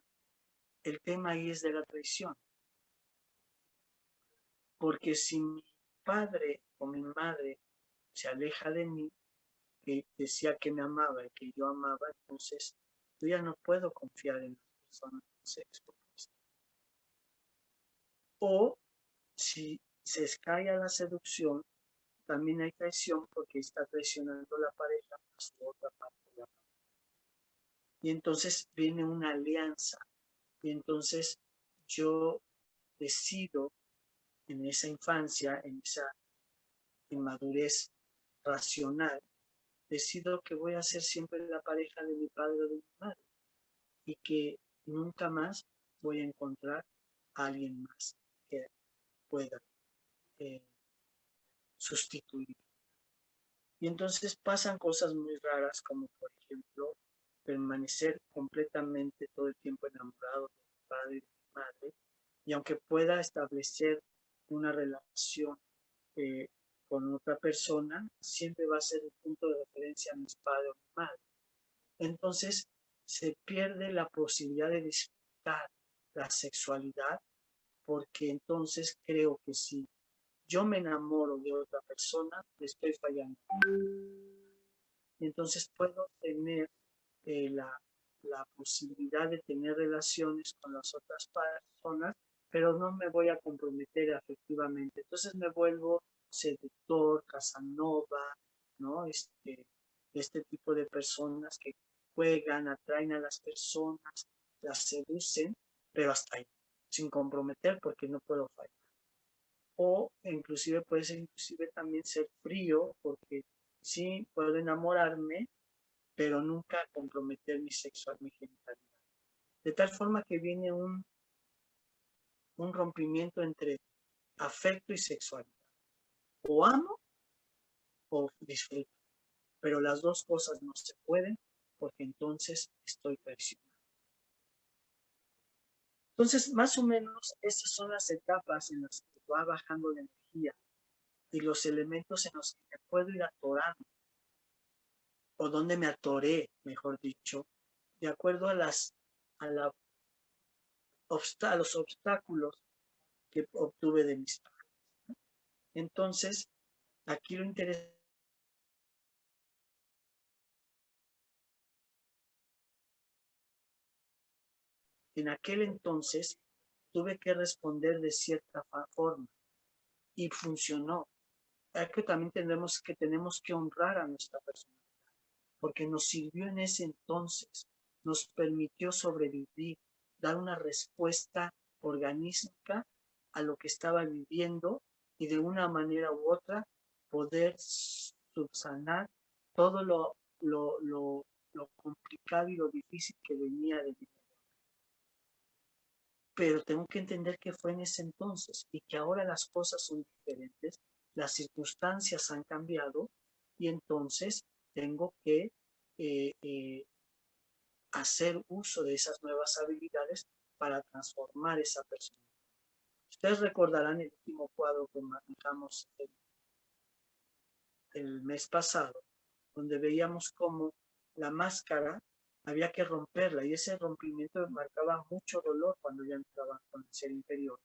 el tema ahí es de la traición. Porque si mi padre o mi madre se aleja de mí, que decía que me amaba y que yo amaba, entonces yo ya no puedo confiar en las personas del sexo opuesto. O si se escala la seducción, también hay traición porque está traicionando la pareja a su otra parte de la pareja. Y entonces viene una alianza. Y entonces yo decido en esa infancia, en esa inmadurez racional, decido que voy a ser siempre la pareja de mi padre o de mi madre y que nunca más voy a encontrar a alguien más que pueda sustituir. Y entonces pasan cosas muy raras como por ejemplo permanecer completamente todo el tiempo enamorado de mi padre y de mi madre, y aunque pueda establecer una relación con otra persona, siempre va a ser el punto de referencia a mi padre o mi madre. Entonces se pierde la posibilidad de disfrutar la sexualidad, porque entonces creo que si yo me enamoro de otra persona, le estoy fallando. Y entonces puedo tener la posibilidad de tener relaciones con las otras personas, pero no me voy a comprometer afectivamente. Entonces me vuelvo seductor, casanova, ¿no? Este tipo de personas que juegan, atraen a las personas, las seducen, pero hasta ahí, sin comprometer porque no puedo fallar. O inclusive puede ser también ser frío, porque sí puedo enamorarme, pero nunca comprometer mi genitalidad. De tal forma que viene un rompimiento entre afecto y sexualidad. O amo o disfruto, pero las dos cosas no se pueden porque entonces estoy traicionado. Entonces, más o menos, estas son las etapas en las que va bajando la energía y los elementos en los que me puedo ir atorando, o donde me atoré, mejor dicho, de acuerdo a los obstáculos que obtuve de mis padres. Entonces, aquí lo interesante en aquel entonces tuve que responder de cierta forma y funcionó. Aquí también tenemos que honrar a nuestra persona, porque nos sirvió en ese entonces, nos permitió sobrevivir, dar una respuesta orgánica a lo que estaba viviendo y de una manera u otra poder subsanar todo lo complicado y lo difícil que venía de vivir. Pero tengo que entender que fue en ese entonces y que ahora las cosas son diferentes, las circunstancias han cambiado y entonces tengo que hacer uso de esas nuevas habilidades para transformar esa persona. Ustedes recordarán el último cuadro que manejamos el mes pasado, donde veíamos cómo la máscara había que romperla y ese rompimiento marcaba mucho dolor cuando ya entraba con el ser interior.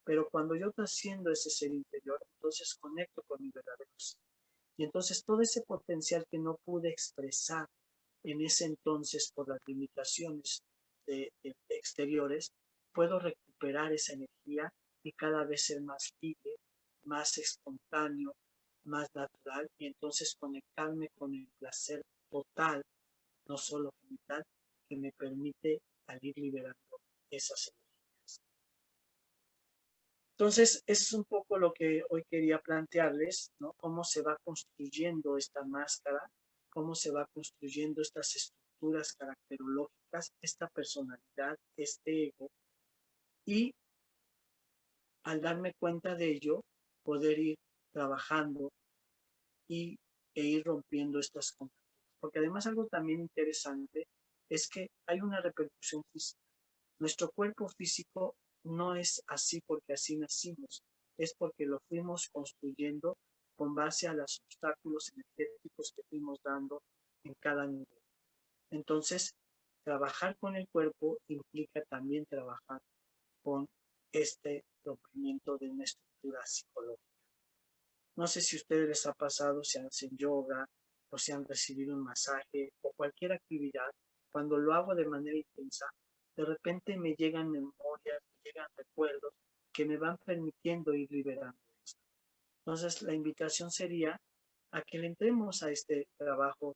Pero cuando yo trasciendo ese ser interior, entonces conecto con mi verdadero ser. Y entonces todo ese potencial que no pude expresar en ese entonces por las limitaciones exteriores, puedo recuperar esa energía y cada vez ser más libre, más espontáneo, más natural, y entonces conectarme con el placer total, no solo genital, que me permite salir liberando esas energías. Entonces, es un poco lo que hoy quería plantearles, ¿no? Cómo se va construyendo esta máscara, cómo se va construyendo estas estructuras caracterológicas, esta personalidad, este ego, y al darme cuenta de ello, poder ir trabajando e ir rompiendo estas contradicciones. Porque además algo también interesante es que hay una repercusión física. Nuestro cuerpo físico no es así porque así nacimos, es porque lo fuimos construyendo con base a los obstáculos energéticos que fuimos dando en cada nivel. Entonces, trabajar con el cuerpo implica también trabajar con este rompimiento de una estructura psicológica. No sé si a ustedes les ha pasado, si hacen yoga o si han recibido un masaje o cualquier actividad, cuando lo hago de manera intensa, de repente me llegan memorias, me llegan recuerdos que me van permitiendo ir liberando esto. Entonces, la invitación sería a que le entremos a este trabajo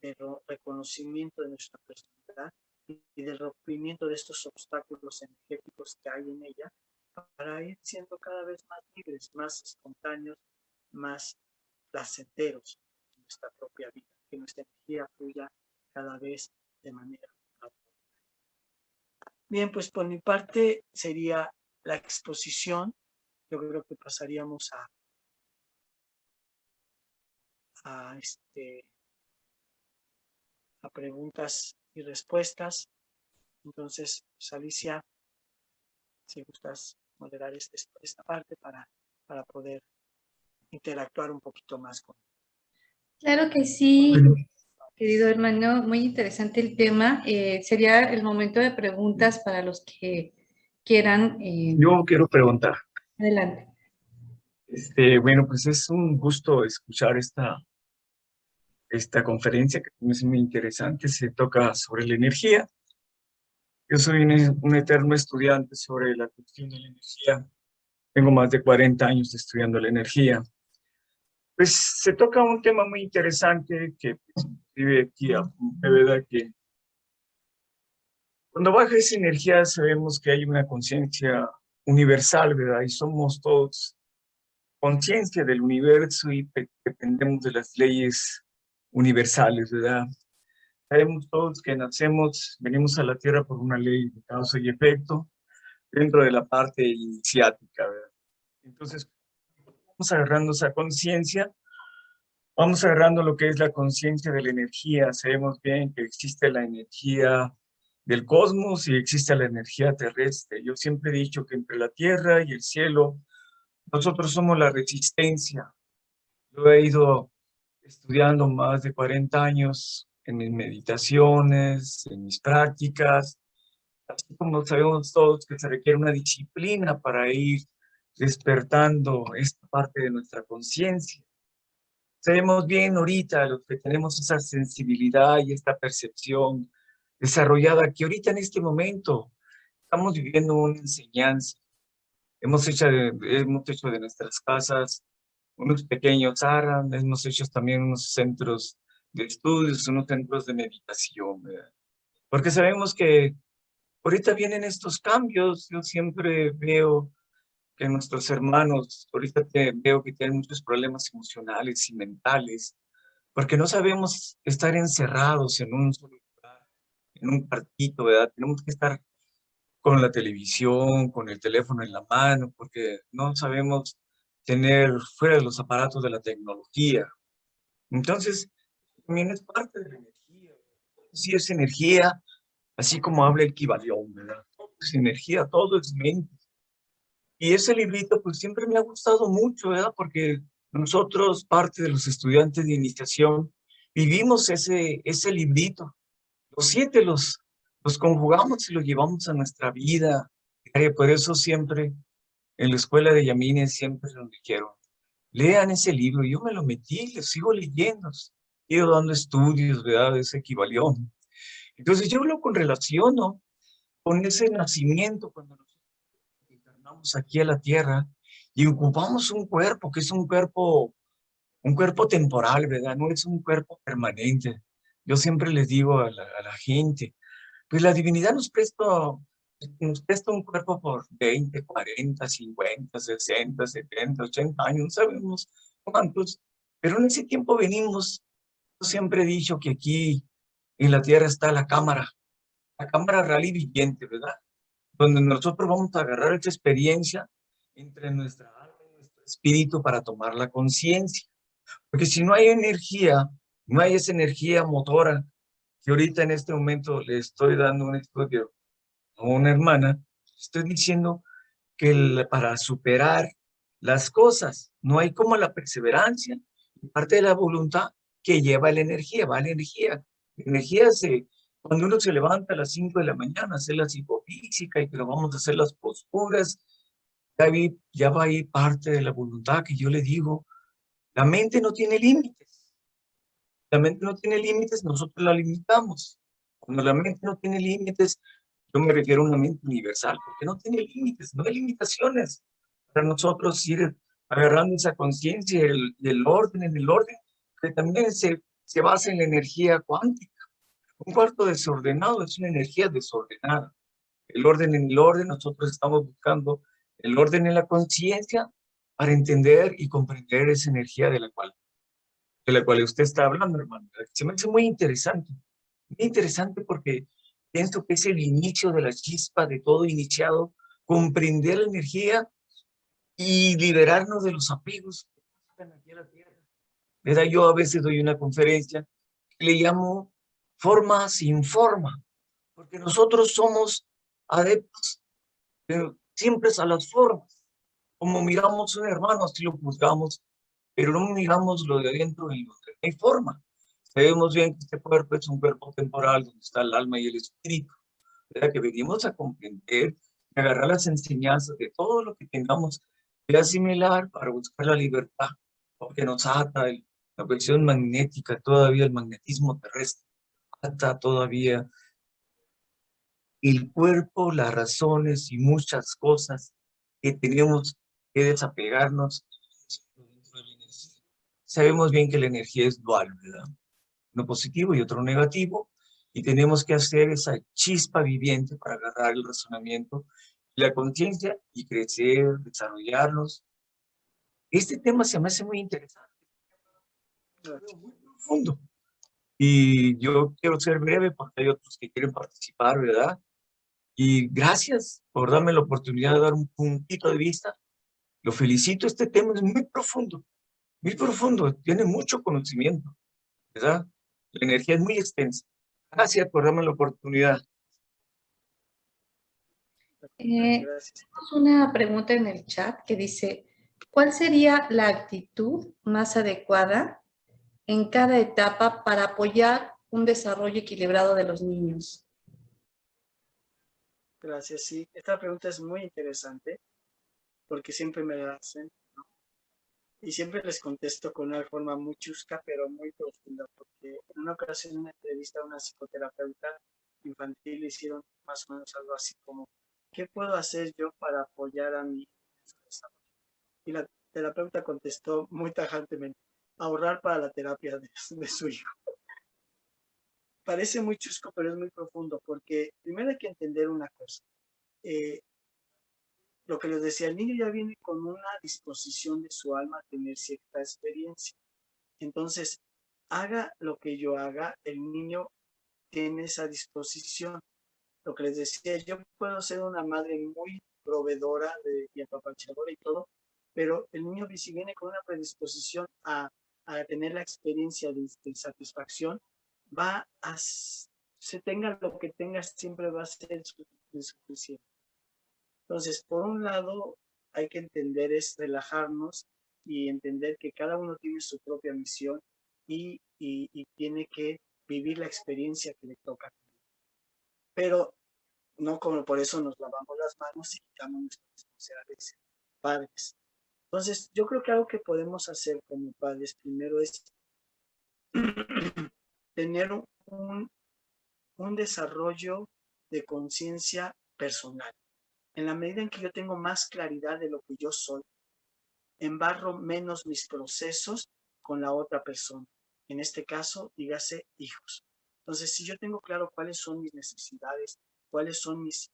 de reconocimiento de nuestra personalidad y del rompimiento de estos obstáculos energéticos que hay en ella para ir siendo cada vez más libres, más espontáneos, más placenteros en nuestra propia vida, que nuestra energía fluya cada vez de manera natural. Bien, pues por mi parte sería la exposición. Yo creo que pasaríamos a preguntas y respuestas. Entonces, pues, Alicia, si gustas moderar esta parte para poder interactuar un poquito más con. Claro que sí, querido hermano, muy interesante el tema. Sería el momento de preguntas para los que quieran. Yo quiero preguntar. Adelante. Bueno, pues es un gusto escuchar esta conferencia que es muy interesante. Se toca sobre la energía. Yo soy un eterno estudiante sobre la cuestión de la energía. Tengo más de 40 años estudiando la energía. Pues se toca un tema muy interesante que pues, vive aquí, de verdad que cuando baja esa energía sabemos que hay una conciencia universal, ¿verdad? Y somos todos conciencia del universo y dependemos de las leyes universales, ¿verdad? Sabemos todos que venimos a la Tierra por una ley de causa y efecto dentro de la parte iniciática, ¿verdad? Entonces, vamos agarrando esa conciencia, vamos agarrando lo que es la conciencia de la energía. Sabemos bien que existe la energía del cosmos y existe la energía terrestre. Yo siempre he dicho que entre la Tierra y el cielo, nosotros somos la resistencia. Yo he ido estudiando más de 40 años en mis meditaciones, en mis prácticas, así como sabemos todos que se requiere una disciplina para ir despertando esta parte de nuestra conciencia. Sabemos bien ahorita los que tenemos esa sensibilidad y esta percepción desarrollada que ahorita en este momento estamos viviendo una enseñanza. Hemos hecho de nuestras casas unos pequeños aras, hemos hecho también unos centros de estudios, unos centros de meditación, ¿verdad? Porque sabemos que ahorita vienen estos cambios. Yo siempre veo que nuestros hermanos, ahorita veo que tienen muchos problemas emocionales y mentales, porque no sabemos estar encerrados en un solo lugar, en un cuartito, ¿verdad? Tenemos que estar con la televisión, con el teléfono en la mano, porque no sabemos tener fuera de los aparatos de la tecnología. Entonces, también es parte de la energía. Sí es energía, así como habla el Kybalión, ¿verdad? Todo es energía, todo es mente. Y ese librito pues siempre me ha gustado mucho, ¿verdad? Porque nosotros, parte de los estudiantes de iniciación, vivimos ese librito. Los 7 los conjugamos y los llevamos a nuestra vida diaria. Por eso siempre en la escuela de Yamines siempre nos dijeron, lean ese libro. Yo me lo metí, lo sigo leyendo. Sigo dando estudios, ¿verdad? De ese Kybalión. Entonces yo lo relaciono con ese nacimiento cuando nosotros encarnamos aquí a la tierra y ocupamos un cuerpo que es un cuerpo temporal, ¿verdad? No es un cuerpo permanente. Yo siempre les digo a la gente, pues la divinidad nos presta un cuerpo por 20, 40, 50, 60, 70, 80 años, no sabemos cuántos, pero en ese tiempo venimos. Yo siempre he dicho que aquí en la tierra está la cámara real y viviente, ¿verdad? Donde nosotros vamos a agarrar esta experiencia entre nuestra alma y nuestro espíritu para tomar la conciencia. Porque si no hay energía, no hay esa energía motora, que ahorita en este momento le estoy dando un estudio a una hermana, estoy diciendo que para superar las cosas no hay como la perseverancia, y parte de la voluntad que lleva la energía, va la energía. La energía cuando uno se levanta a las 5 de la mañana a hacer la psicofísica y que lo vamos a hacer las posturas, ya va ahí parte de la voluntad que yo le digo, la mente no tiene límites. La mente no tiene límites, nosotros la limitamos. Cuando la mente no tiene límites, yo me refiero a una mente universal, porque no tiene límites, no hay limitaciones para nosotros ir agarrando esa conciencia y el orden en el orden, que también se basa en la energía cuántica. Un cuarto desordenado es una energía desordenada. El orden en el orden, nosotros estamos buscando el orden en la conciencia para entender y comprender esa energía de la cual usted está hablando, hermano. Se me hace muy interesante porque pienso que es el inicio de la chispa de todo iniciado, comprender la energía y liberarnos de los apegos que están aquí a la tierra. ¿Verdad? Yo a veces doy una conferencia que le llamo forma sin forma, porque nosotros somos adeptos siempre a las formas. Como miramos a un hermano, así lo juzgamos, pero no miramos lo de adentro y lo de no hay forma. Sabemos bien que este cuerpo es un cuerpo temporal donde está el alma y el espíritu, ¿verdad? Que venimos a comprender y agarrar las enseñanzas de todo lo que tengamos que asimilar para buscar la libertad, porque nos ata la cuestión magnética, todavía el magnetismo terrestre, ata todavía el cuerpo, las razones y muchas cosas que tenemos que desapegarnos. Sabemos bien que la energía es dual, ¿verdad? Uno positivo y otro negativo, y tenemos que hacer esa chispa viviente para agarrar el razonamiento y la conciencia y crecer, desarrollarnos. Este tema se me hace muy interesante, muy profundo, y yo quiero ser breve porque hay otros que quieren participar, ¿verdad? Y gracias por darme la oportunidad de dar un puntito de vista. Lo felicito, este tema es muy profundo, tiene mucho conocimiento, ¿verdad? La energía es muy extensa. Gracias por darme la oportunidad. Gracias. Tenemos una pregunta en el chat que dice, ¿cuál sería la actitud más adecuada en cada etapa para apoyar un desarrollo equilibrado de los niños? Gracias, sí. Esta pregunta es muy interesante porque siempre me la hacen, ¿no? Y siempre les contesto con una forma muy chusca, pero muy profunda, porque en una ocasión en una entrevista a una psicoterapeuta infantil le hicieron más o menos algo así como, ¿qué puedo hacer yo para apoyar a mi hijo en su desarrollo? Y la terapeuta contestó muy tajantemente, ahorrar para la terapia de su hijo. Parece muy chusco, pero es muy profundo, porque primero hay que entender una cosa. Lo que les decía, el niño ya viene con una disposición de su alma a tener cierta experiencia. Entonces, haga lo que yo haga, el niño tiene esa disposición. Lo que les decía, yo puedo ser una madre muy proveedora y apapachadora y todo, pero el niño si viene con una predisposición a tener la experiencia de satisfacción, va a se tenga lo que tengas, siempre va a ser insuficiente. Entonces, por un lado, hay que entender, es relajarnos y entender que cada uno tiene su propia misión y tiene que vivir la experiencia que le toca. Pero no como por eso nos lavamos las manos y quitamos nuestras responsabilidades padres. Entonces, yo creo que algo que podemos hacer como padres primero es tener un desarrollo de conciencia personal. En la medida en que yo tengo más claridad de lo que yo soy, embarro menos mis procesos con la otra persona. En este caso, dígase hijos. Entonces, si yo tengo claro cuáles son mis necesidades, cuáles son mis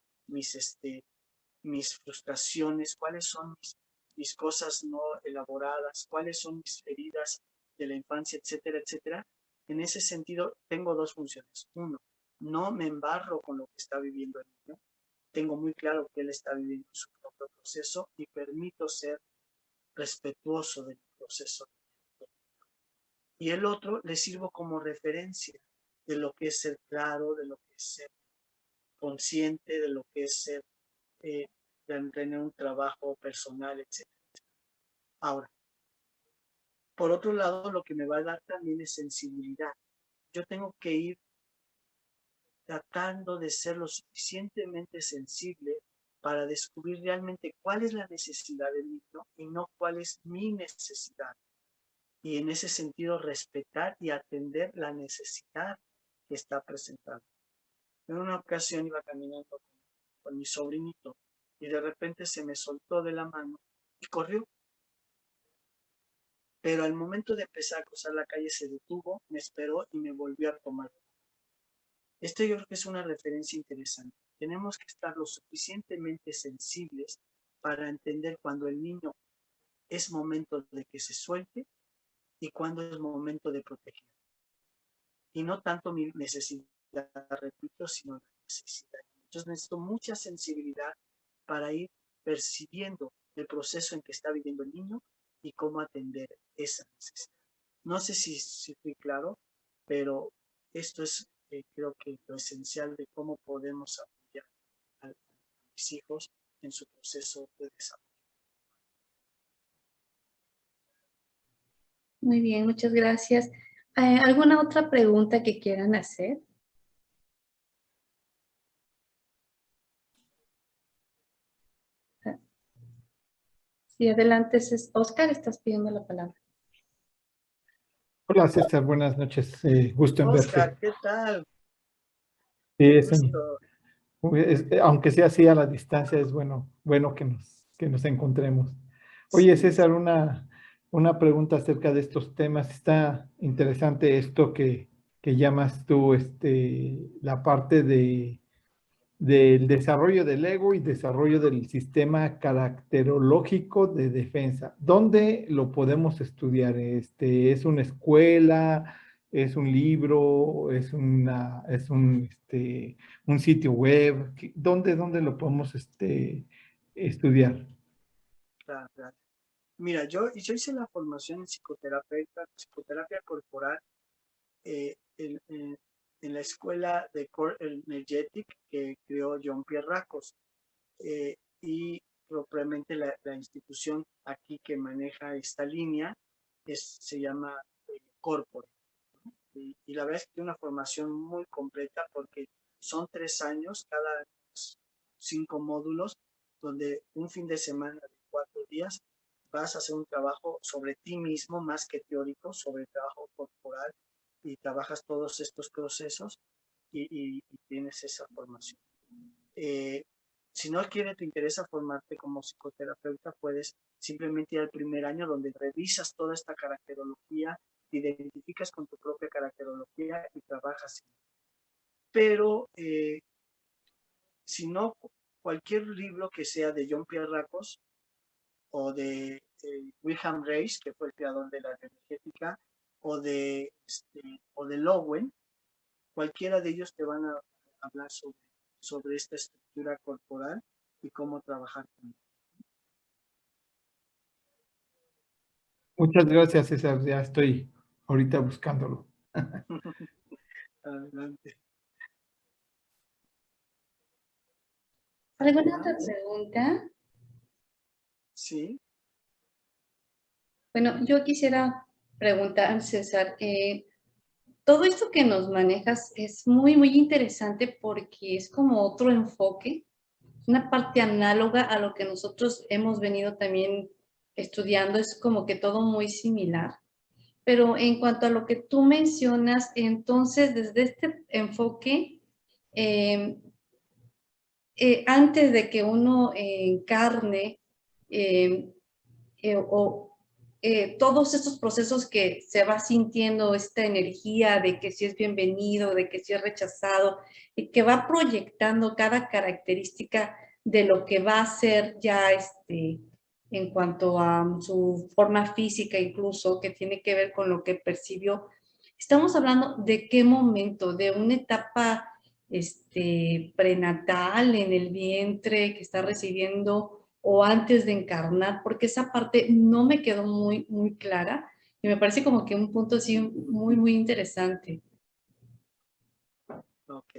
frustraciones, cuáles son mis cosas no elaboradas, cuáles son mis heridas de la infancia, etcétera, etcétera. En ese sentido, tengo dos funciones. Uno, no me embarro con lo que está viviendo el niño. Tengo muy claro que él está viviendo su propio proceso y permito ser respetuoso del proceso. Y el otro, le sirvo como referencia de lo que es ser claro, de lo que es ser consciente, de lo que es ser tener un trabajo personal, etc. Ahora, por otro lado, lo que me va a dar también es sensibilidad. Yo tengo que ir tratando de ser lo suficientemente sensible para descubrir realmente cuál es la necesidad del niño y no cuál es mi necesidad. Y en ese sentido, respetar y atender la necesidad que está presentando. En una ocasión iba caminando con mi sobrinito y de repente se me soltó de la mano y corrió. Pero al momento de empezar a cruzar la calle se detuvo, me esperó y me volvió a tomar. Esto yo creo que es una referencia interesante. Tenemos que estar lo suficientemente sensibles para entender cuando el niño es momento de que se suelte y cuando es momento de proteger. Y no tanto mi necesidad, repito, sino la necesidad. Entonces necesito mucha sensibilidad para ir percibiendo el proceso en que está viviendo el niño y cómo atender esa necesidad. No sé si fui claro, pero esto es creo que lo esencial de cómo podemos apoyar a mis hijos en su proceso de desarrollo. Muy bien, muchas gracias. ¿Alguna otra pregunta que quieran hacer? Sí, adelante, Oscar, estás pidiendo la palabra. Hola César, buenas noches, gusto en Oscar, verte. ¿qué tal? Sí, aunque sea así a la distancia, es bueno que nos encontremos. Oye Sí. César, una pregunta acerca de estos temas. Está interesante esto que llamas tú la parte del desarrollo del ego y desarrollo del sistema caracterológico de defensa. ¿Dónde lo podemos estudiar? ¿Es una escuela? ¿Es un libro? ¿Es un sitio web? ¿Dónde lo podemos estudiar? Claro, claro. Mira, yo hice la formación en psicoterapia corporal, en la escuela de Core Energetic que creó John Pierre Racos, y propiamente la institución aquí que maneja esta línea se llama Corpore. Y la verdad es que tiene una formación muy completa porque son 3 años, cada 5 módulos, donde un fin de semana de 4 días vas a hacer un trabajo sobre ti mismo, más que teórico, sobre el trabajo corporal, y trabajas todos estos procesos y tienes esa formación. Si no te interesa formarte como psicoterapeuta, puedes simplemente ir al primer año donde revisas toda esta caracterología, te identificas con tu propia caracterología y trabajas. Pero si no, cualquier libro que sea de John Pierre Racos o de Wilhelm Reich, que fue el creador de la energética, o de Lowen, cualquiera de ellos te van a hablar sobre esta estructura corporal y cómo trabajar con ella. Muchas gracias, César. Ya estoy ahorita buscándolo. Adelante. ¿Alguna otra pregunta? Sí. Bueno, yo quisiera preguntar, César, todo esto que nos manejas es muy, muy interesante porque es como otro enfoque, una parte análoga a lo que nosotros hemos venido también estudiando, es como que todo muy similar. Pero en cuanto a lo que tú mencionas, entonces desde este enfoque, eh, antes de que uno encarne eh, o todos estos procesos que se va sintiendo, esta energía de que si es bienvenido, de que si es rechazado, y que va proyectando cada característica de lo que va a ser ya en cuanto a su forma física incluso, que tiene que ver con lo que percibió. Estamos hablando de qué momento, de una etapa prenatal en el vientre que está recibiendo o antes de encarnar, porque esa parte no me quedó muy, muy clara y me parece como que un punto así muy, muy interesante. Ok.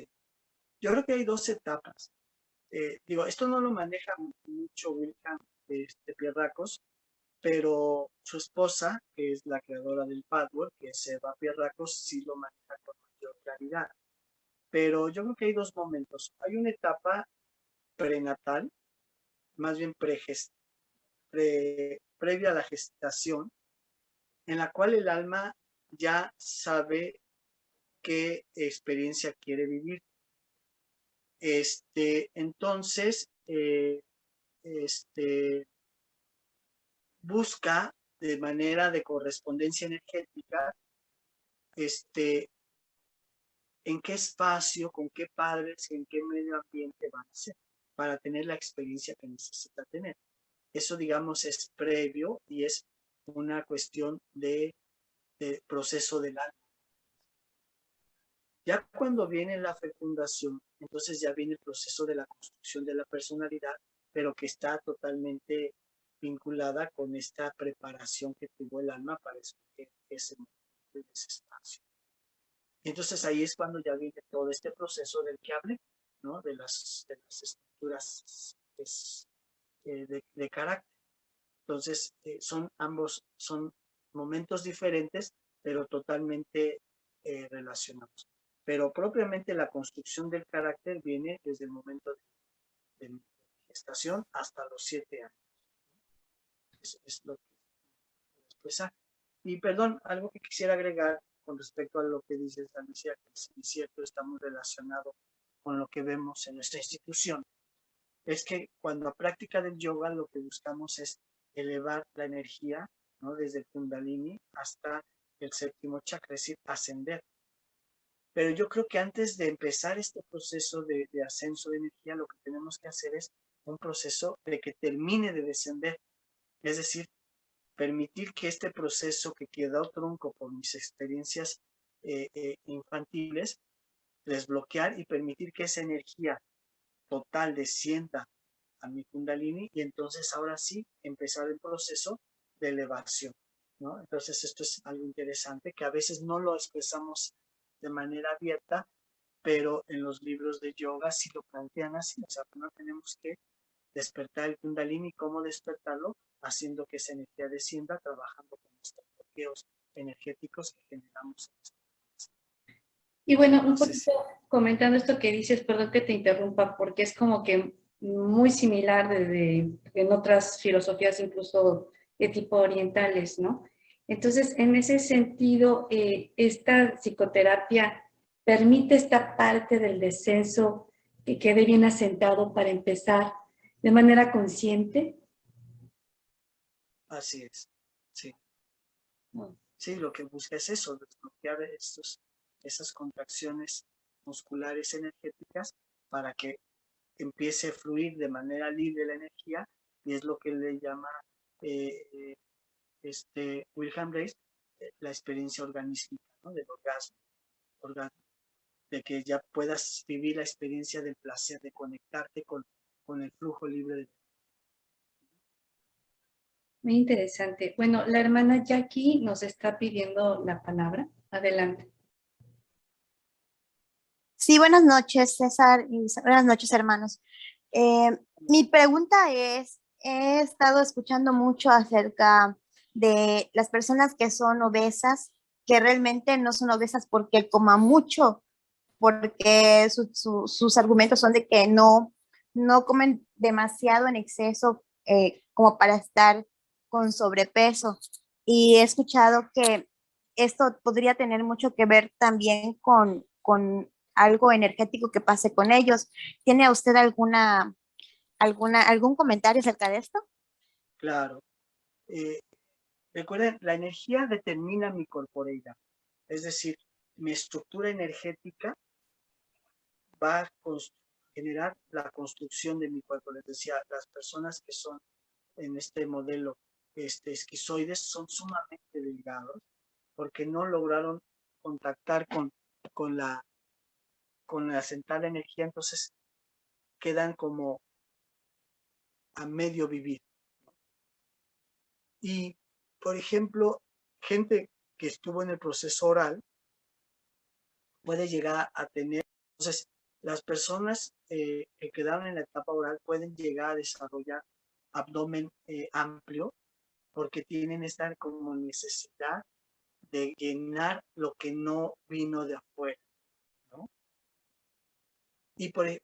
Yo creo que hay dos etapas. Digo, esto no lo maneja mucho Wilhelm Pierracos, pero su esposa, que es la creadora del Padwork, que es Eva Pierracos, sí lo maneja con mayor claridad. Pero yo creo que hay dos momentos. Hay una etapa prenatal, más bien previa a la gestación, en la cual el alma ya sabe qué experiencia quiere vivir. Entonces, busca de manera de correspondencia energética, en qué espacio, con qué padres, en qué medio ambiente van a ser, para tener la experiencia que necesita tener. Eso, digamos, es previo y es una cuestión de proceso del alma. Ya cuando viene la fecundación, entonces ya viene el proceso de la construcción de la personalidad, pero que está totalmente vinculada con esta preparación que tuvo el alma para escoger ese espacio. Entonces ahí es cuando ya viene todo este proceso del que hablé, ¿no? De las estructuras de carácter. Entonces son momentos diferentes, pero totalmente relacionados. Pero propiamente la construcción del carácter viene desde el momento de gestación hasta los 7 años. Eso es lo que expresa. Y perdón, algo que quisiera agregar con respecto a lo que dices, Alicia, que es cierto, estamos relacionados con lo que vemos en nuestra institución, es que cuando a práctica del yoga lo que buscamos es elevar la energía, ¿no? Desde el Kundalini hasta el 7º chakra, es decir, ascender. Pero yo creo que antes de empezar este proceso de ascenso de energía, lo que tenemos que hacer es un proceso de que termine de descender. Es decir, permitir que este proceso que quedó tronco por mis experiencias infantiles, desbloquear y permitir que esa energía total descienda a mi Kundalini y entonces ahora sí empezar el proceso de elevación, ¿no? Entonces esto es algo interesante que a veces no lo expresamos de manera abierta, pero en los libros de yoga sí lo plantean así, o sea, no tenemos que despertar el Kundalini. ¿Cómo despertarlo? Haciendo que esa energía descienda, trabajando con estos bloqueos energéticos que generamos. Y bueno, un poquito comentando esto que dices, perdón que te interrumpa, porque es como que muy similar en otras filosofías, incluso de tipo orientales, ¿no? Entonces, en ese sentido, esta psicoterapia permite esta parte del descenso que quede bien asentado para empezar de manera consciente. Así es, sí. No. Sí, lo que busca es eso, desbloquear esas contracciones musculares energéticas para que empiece a fluir de manera libre la energía, y es lo que le llama Wilhelm Reis la experiencia organística, ¿no? Del orgasmo, de que ya puedas vivir la experiencia del placer, de conectarte con el flujo libre de. Muy interesante. Bueno, la hermana Jackie nos está pidiendo la palabra. Adelante. Sí, buenas noches, César, y buenas noches, hermanos. Mi pregunta es, he estado escuchando mucho acerca de las personas que son obesas, que realmente no son obesas porque coman mucho, porque sus argumentos son de que no comen demasiado en exceso como para estar con sobrepeso. Y he escuchado que esto podría tener mucho que ver también con algo energético que pase con ellos. ¿Tiene usted algún comentario acerca de esto? Claro. Recuerden, la energía determina mi corporeidad. Es decir, mi estructura energética va a generar la construcción de mi cuerpo. Les decía, las personas que son en este modelo esquizoides son sumamente delgados porque no lograron contactar con la central de energía, entonces quedan como a medio vivir. Y, por ejemplo, gente que estuvo en el proceso oral puede llegar a tener, entonces, las personas que quedaron en la etapa oral pueden llegar a desarrollar abdomen amplio porque tienen esta como necesidad de llenar lo que no vino de afuera, ¿no?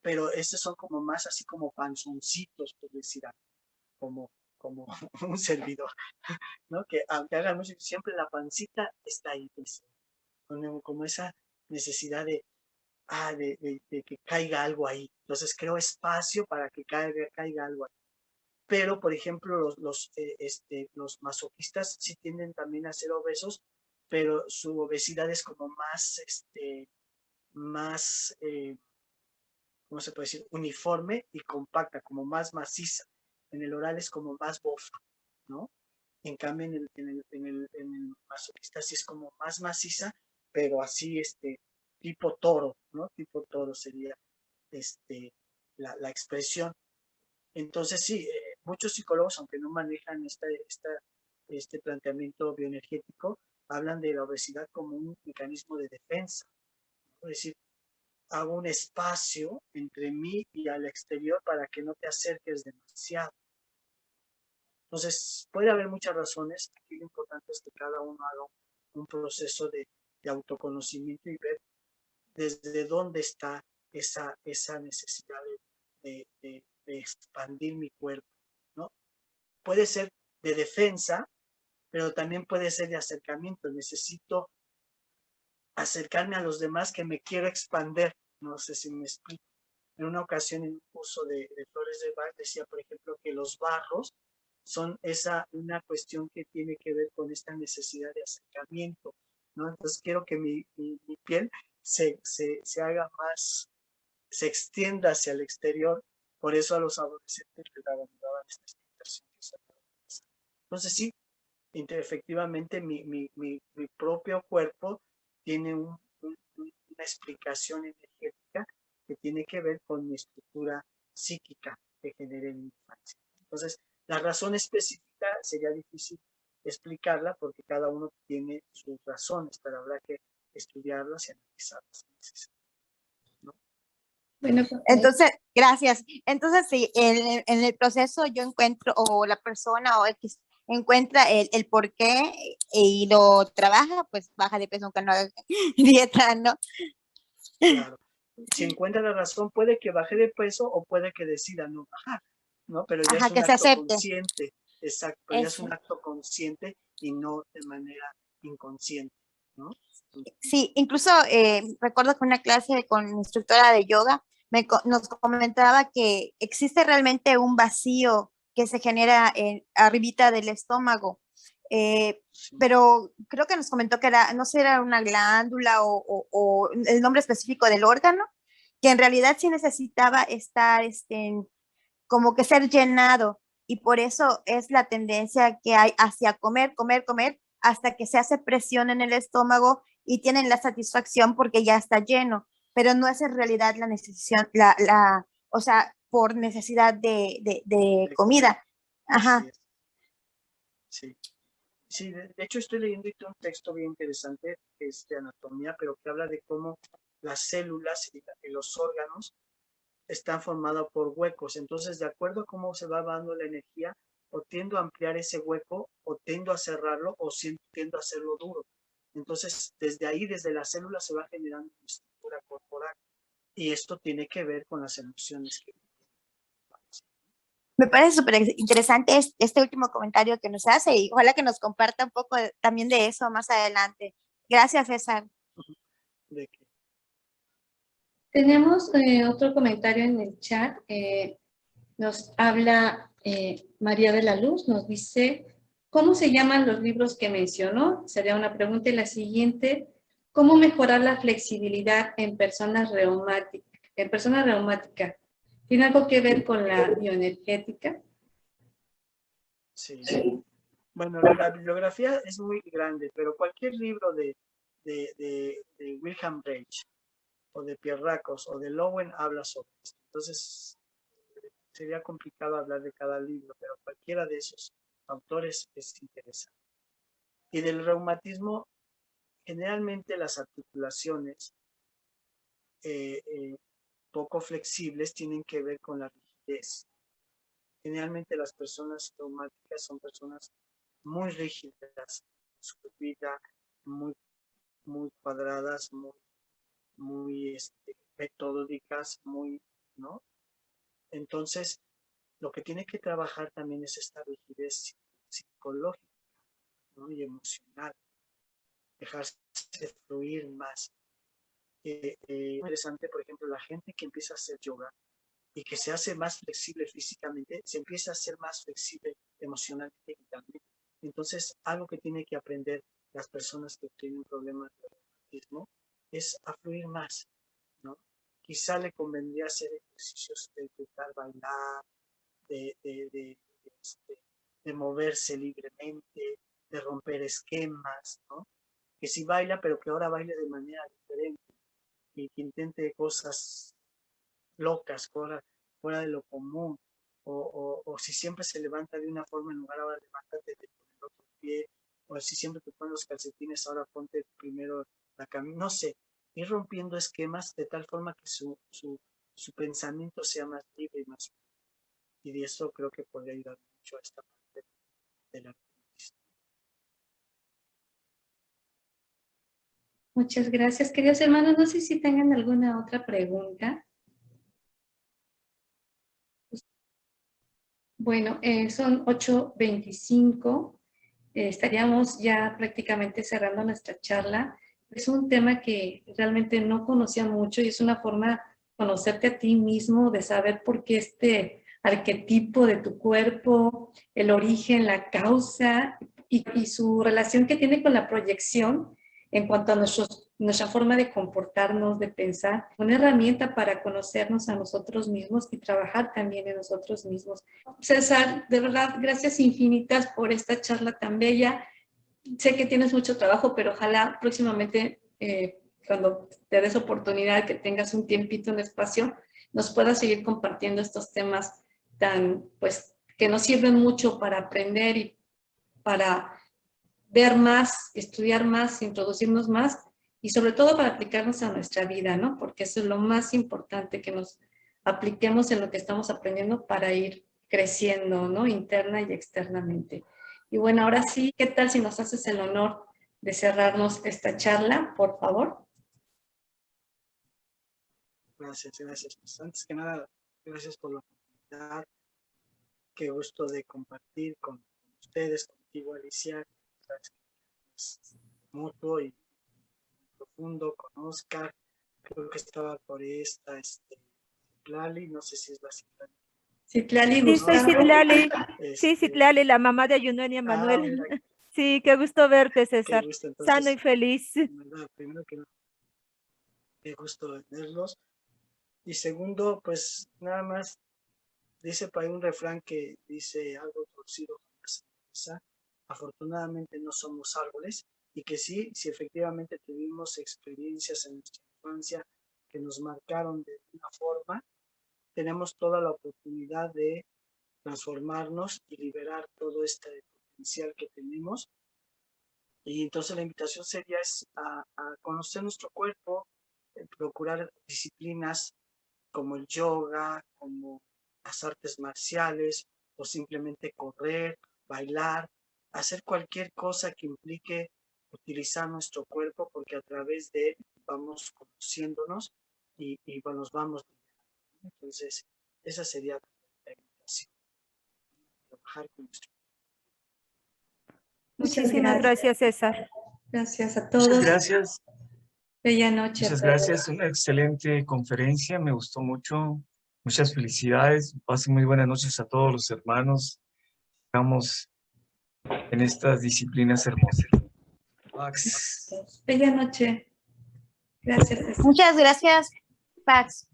Pero estos son como más así como panzoncitos, por decir algo, como un servidor, ¿no? Que aunque hagan mucho, siempre la pancita está ahí presente, como esa necesidad de que caiga algo ahí. Entonces creo espacio para que caiga algo ahí. Pero, por ejemplo, los masoquistas sí tienden también a ser obesos, pero su obesidad es como más ¿cómo se puede decir? Uniforme y compacta, como más maciza. En el oral es como más bofa, ¿no? En cambio, en el masoquista sí es como más maciza, pero así, tipo toro, ¿no? Tipo toro sería la expresión. Entonces, sí, muchos psicólogos, aunque no manejan este planteamiento bioenergético, hablan de la obesidad como un mecanismo de defensa, ¿no? Es decir, hago un espacio entre mí y al exterior para que no te acerques demasiado. Entonces, puede haber muchas razones. Aquí lo importante es que cada uno haga un proceso de autoconocimiento y ver desde dónde está esa necesidad de expandir mi cuerpo, ¿no? Puede ser de defensa, pero también puede ser de acercamiento. Necesito acercarme a los demás que me quiero expander. No sé si me explico. En una ocasión en un curso de Flores de Bach decía, por ejemplo, que los barros son una cuestión que tiene que ver con esta necesidad de acercamiento, ¿no? Entonces quiero que mi piel se haga más, se extienda hacia el exterior, por eso a los adolescentes les daban esta explicación. Entonces sí, efectivamente mi propio cuerpo tiene una explicación energética que tiene que ver con mi estructura psíquica que generé en mi infancia. Entonces, la razón específica sería difícil explicarla porque cada uno tiene sus razones, pero habrá que estudiarlas y analizarlas. ¿No? Bueno, Entonces, gracias. Entonces, si en el proceso yo encuentro, o la persona o X encuentra el por qué y lo trabaja, pues baja de peso aunque no haga dieta, ¿no? Claro. Si encuentra la razón, puede que baje de peso o puede que decida no bajar, ¿no? Pero ya Ajá, es un que se acto acepte. consciente, exacto, pero ya es Eso. un acto consciente y no de manera inconsciente, ¿no? Sí, incluso recuerdo que una clase con mi instructora de yoga nos comentaba que existe realmente un vacío que se genera arribita del estómago, Sí. pero creo que nos comentó que era, no sé, era una glándula o el nombre específico del órgano, que en realidad sí necesitaba estar como que ser llenado y por eso es la tendencia que hay hacia comer, comer, comer, hasta que se hace presión en el estómago y tienen la satisfacción porque ya está lleno, pero no es en realidad la necesidad, o sea, por necesidad de comida. Así Ajá. es. Sí. Sí, de hecho estoy leyendo un texto bien interesante que es de anatomía, pero que habla de cómo las células y los órganos está formado por huecos. Entonces, de acuerdo a cómo se va dando la energía, o tiendo a ampliar ese hueco, o tiendo a cerrarlo, o tiendo a hacerlo duro. Entonces, desde ahí, desde la célula, se va generando una estructura corporal. Y esto tiene que ver con las emociones que Me parece súper interesante este último comentario que nos hace y ojalá que nos comparta un poco también de eso más adelante. Gracias, César. de que Tenemos otro comentario en el chat. Nos habla María de la Luz, nos dice, ¿cómo se llaman los libros que mencionó? Sería una pregunta. Y la siguiente, ¿cómo mejorar la flexibilidad en personas reumáticas? ¿Tiene algo que ver con la bioenergética? sí. Bueno, la bibliografía es muy grande, pero cualquier libro de Wilhelm Reich, o de Pierracos, o de Lowen habla sobre esto. Entonces, sería complicado hablar de cada libro, pero cualquiera de esos autores es interesante. Y del reumatismo, generalmente las articulaciones poco flexibles tienen que ver con la rigidez. Generalmente las personas reumáticas son personas muy rígidas, su vida muy, muy cuadradas, muy metódicas, muy, ¿no? Entonces, lo que tiene que trabajar también es esta rigidez psicológica, ¿no? Y emocional, dejarse fluir más. Interesante, por ejemplo, la gente que empieza a hacer yoga y que se hace más flexible físicamente, se empieza a ser más flexible emocionalmente y mentalmente. Entonces, algo que tiene que aprender las personas que tienen problemas de reumatismo es a fluir más, ¿no? Quizá le convendría hacer ejercicios de intentar bailar, de, de, de, de moverse libremente, de romper esquemas, ¿no? Que si baila, pero que ahora baile de manera diferente y que intente cosas locas, fuera de lo común, o si siempre se levanta de una forma, en lugar ahora levántate con el otro pie, o si siempre te pones los calcetines, ahora ponte primero la camisa, no sé, ir rompiendo esquemas de tal forma que su pensamiento sea más libre y más, y de eso creo que podría ayudar mucho a esta parte de la. Muchas gracias, queridos hermanos. No sé si tengan alguna otra pregunta. Bueno, son 8:25. Estaríamos ya prácticamente cerrando nuestra charla. Es un tema que realmente no conocía mucho y es una forma de conocerte a ti mismo, de saber por qué este arquetipo de tu cuerpo, el origen, la causa y su relación que tiene con la proyección en cuanto a nuestra forma de comportarnos, de pensar, una herramienta para conocernos a nosotros mismos y trabajar también en nosotros mismos. César, de verdad, gracias infinitas por esta charla tan bella. Sé que tienes mucho trabajo, pero ojalá próximamente, cuando te des oportunidad, que tengas un tiempito, un espacio, nos puedas seguir compartiendo estos temas pues, que nos sirven mucho para aprender y para ver más, estudiar más, introducirnos más y sobre todo para aplicarnos a nuestra vida, ¿no? Porque eso es lo más importante, que nos apliquemos en lo que estamos aprendiendo para ir creciendo, ¿no? Interna y externamente. Y bueno, ahora sí, ¿qué tal si nos haces el honor de cerrarnos esta charla, por favor? Gracias. Pues antes que nada, gracias por la oportunidad. Qué gusto de compartir con ustedes, contigo, Alicia. Es mutuo y profundo con Oscar. Creo que estaba por esta, Citlali, no sé si es la Citlali. Citlali, Sí, soy Gustavo. Citlali. Sí, Este, Citlali, la mamá de Yunuen Manuel. mira, Sí, qué gusto verte, qué César. gusto. Sano y Entonces, feliz. en verdad, primero que nada, qué gusto verlos. Y segundo, pues nada más, dice por ahí un refrán que dice algo torcido jamás se endereza. Afortunadamente no somos árboles, y que sí, si efectivamente tuvimos experiencias en nuestra infancia que nos marcaron de una forma, tenemos toda la oportunidad de transformarnos y liberar todo este potencial que tenemos. Y entonces la invitación sería a conocer nuestro cuerpo, procurar disciplinas como el yoga, como las artes marciales, o simplemente correr, bailar, hacer cualquier cosa que implique utilizar nuestro cuerpo, porque a través de él vamos conociéndonos y nos vamos. Entonces, esa sería la invitación. Trabajar con nuestro. Muchísimas gracias, César. Gracias a Muchas todos. gracias. Bella noche a Muchas todos. gracias. Una excelente conferencia. Me gustó mucho. Muchas felicidades. Pasen muy buenas noches a todos los hermanos. Estamos en estas disciplinas hermosas. Pax. Bella noche. Gracias. César. Muchas gracias, Pax.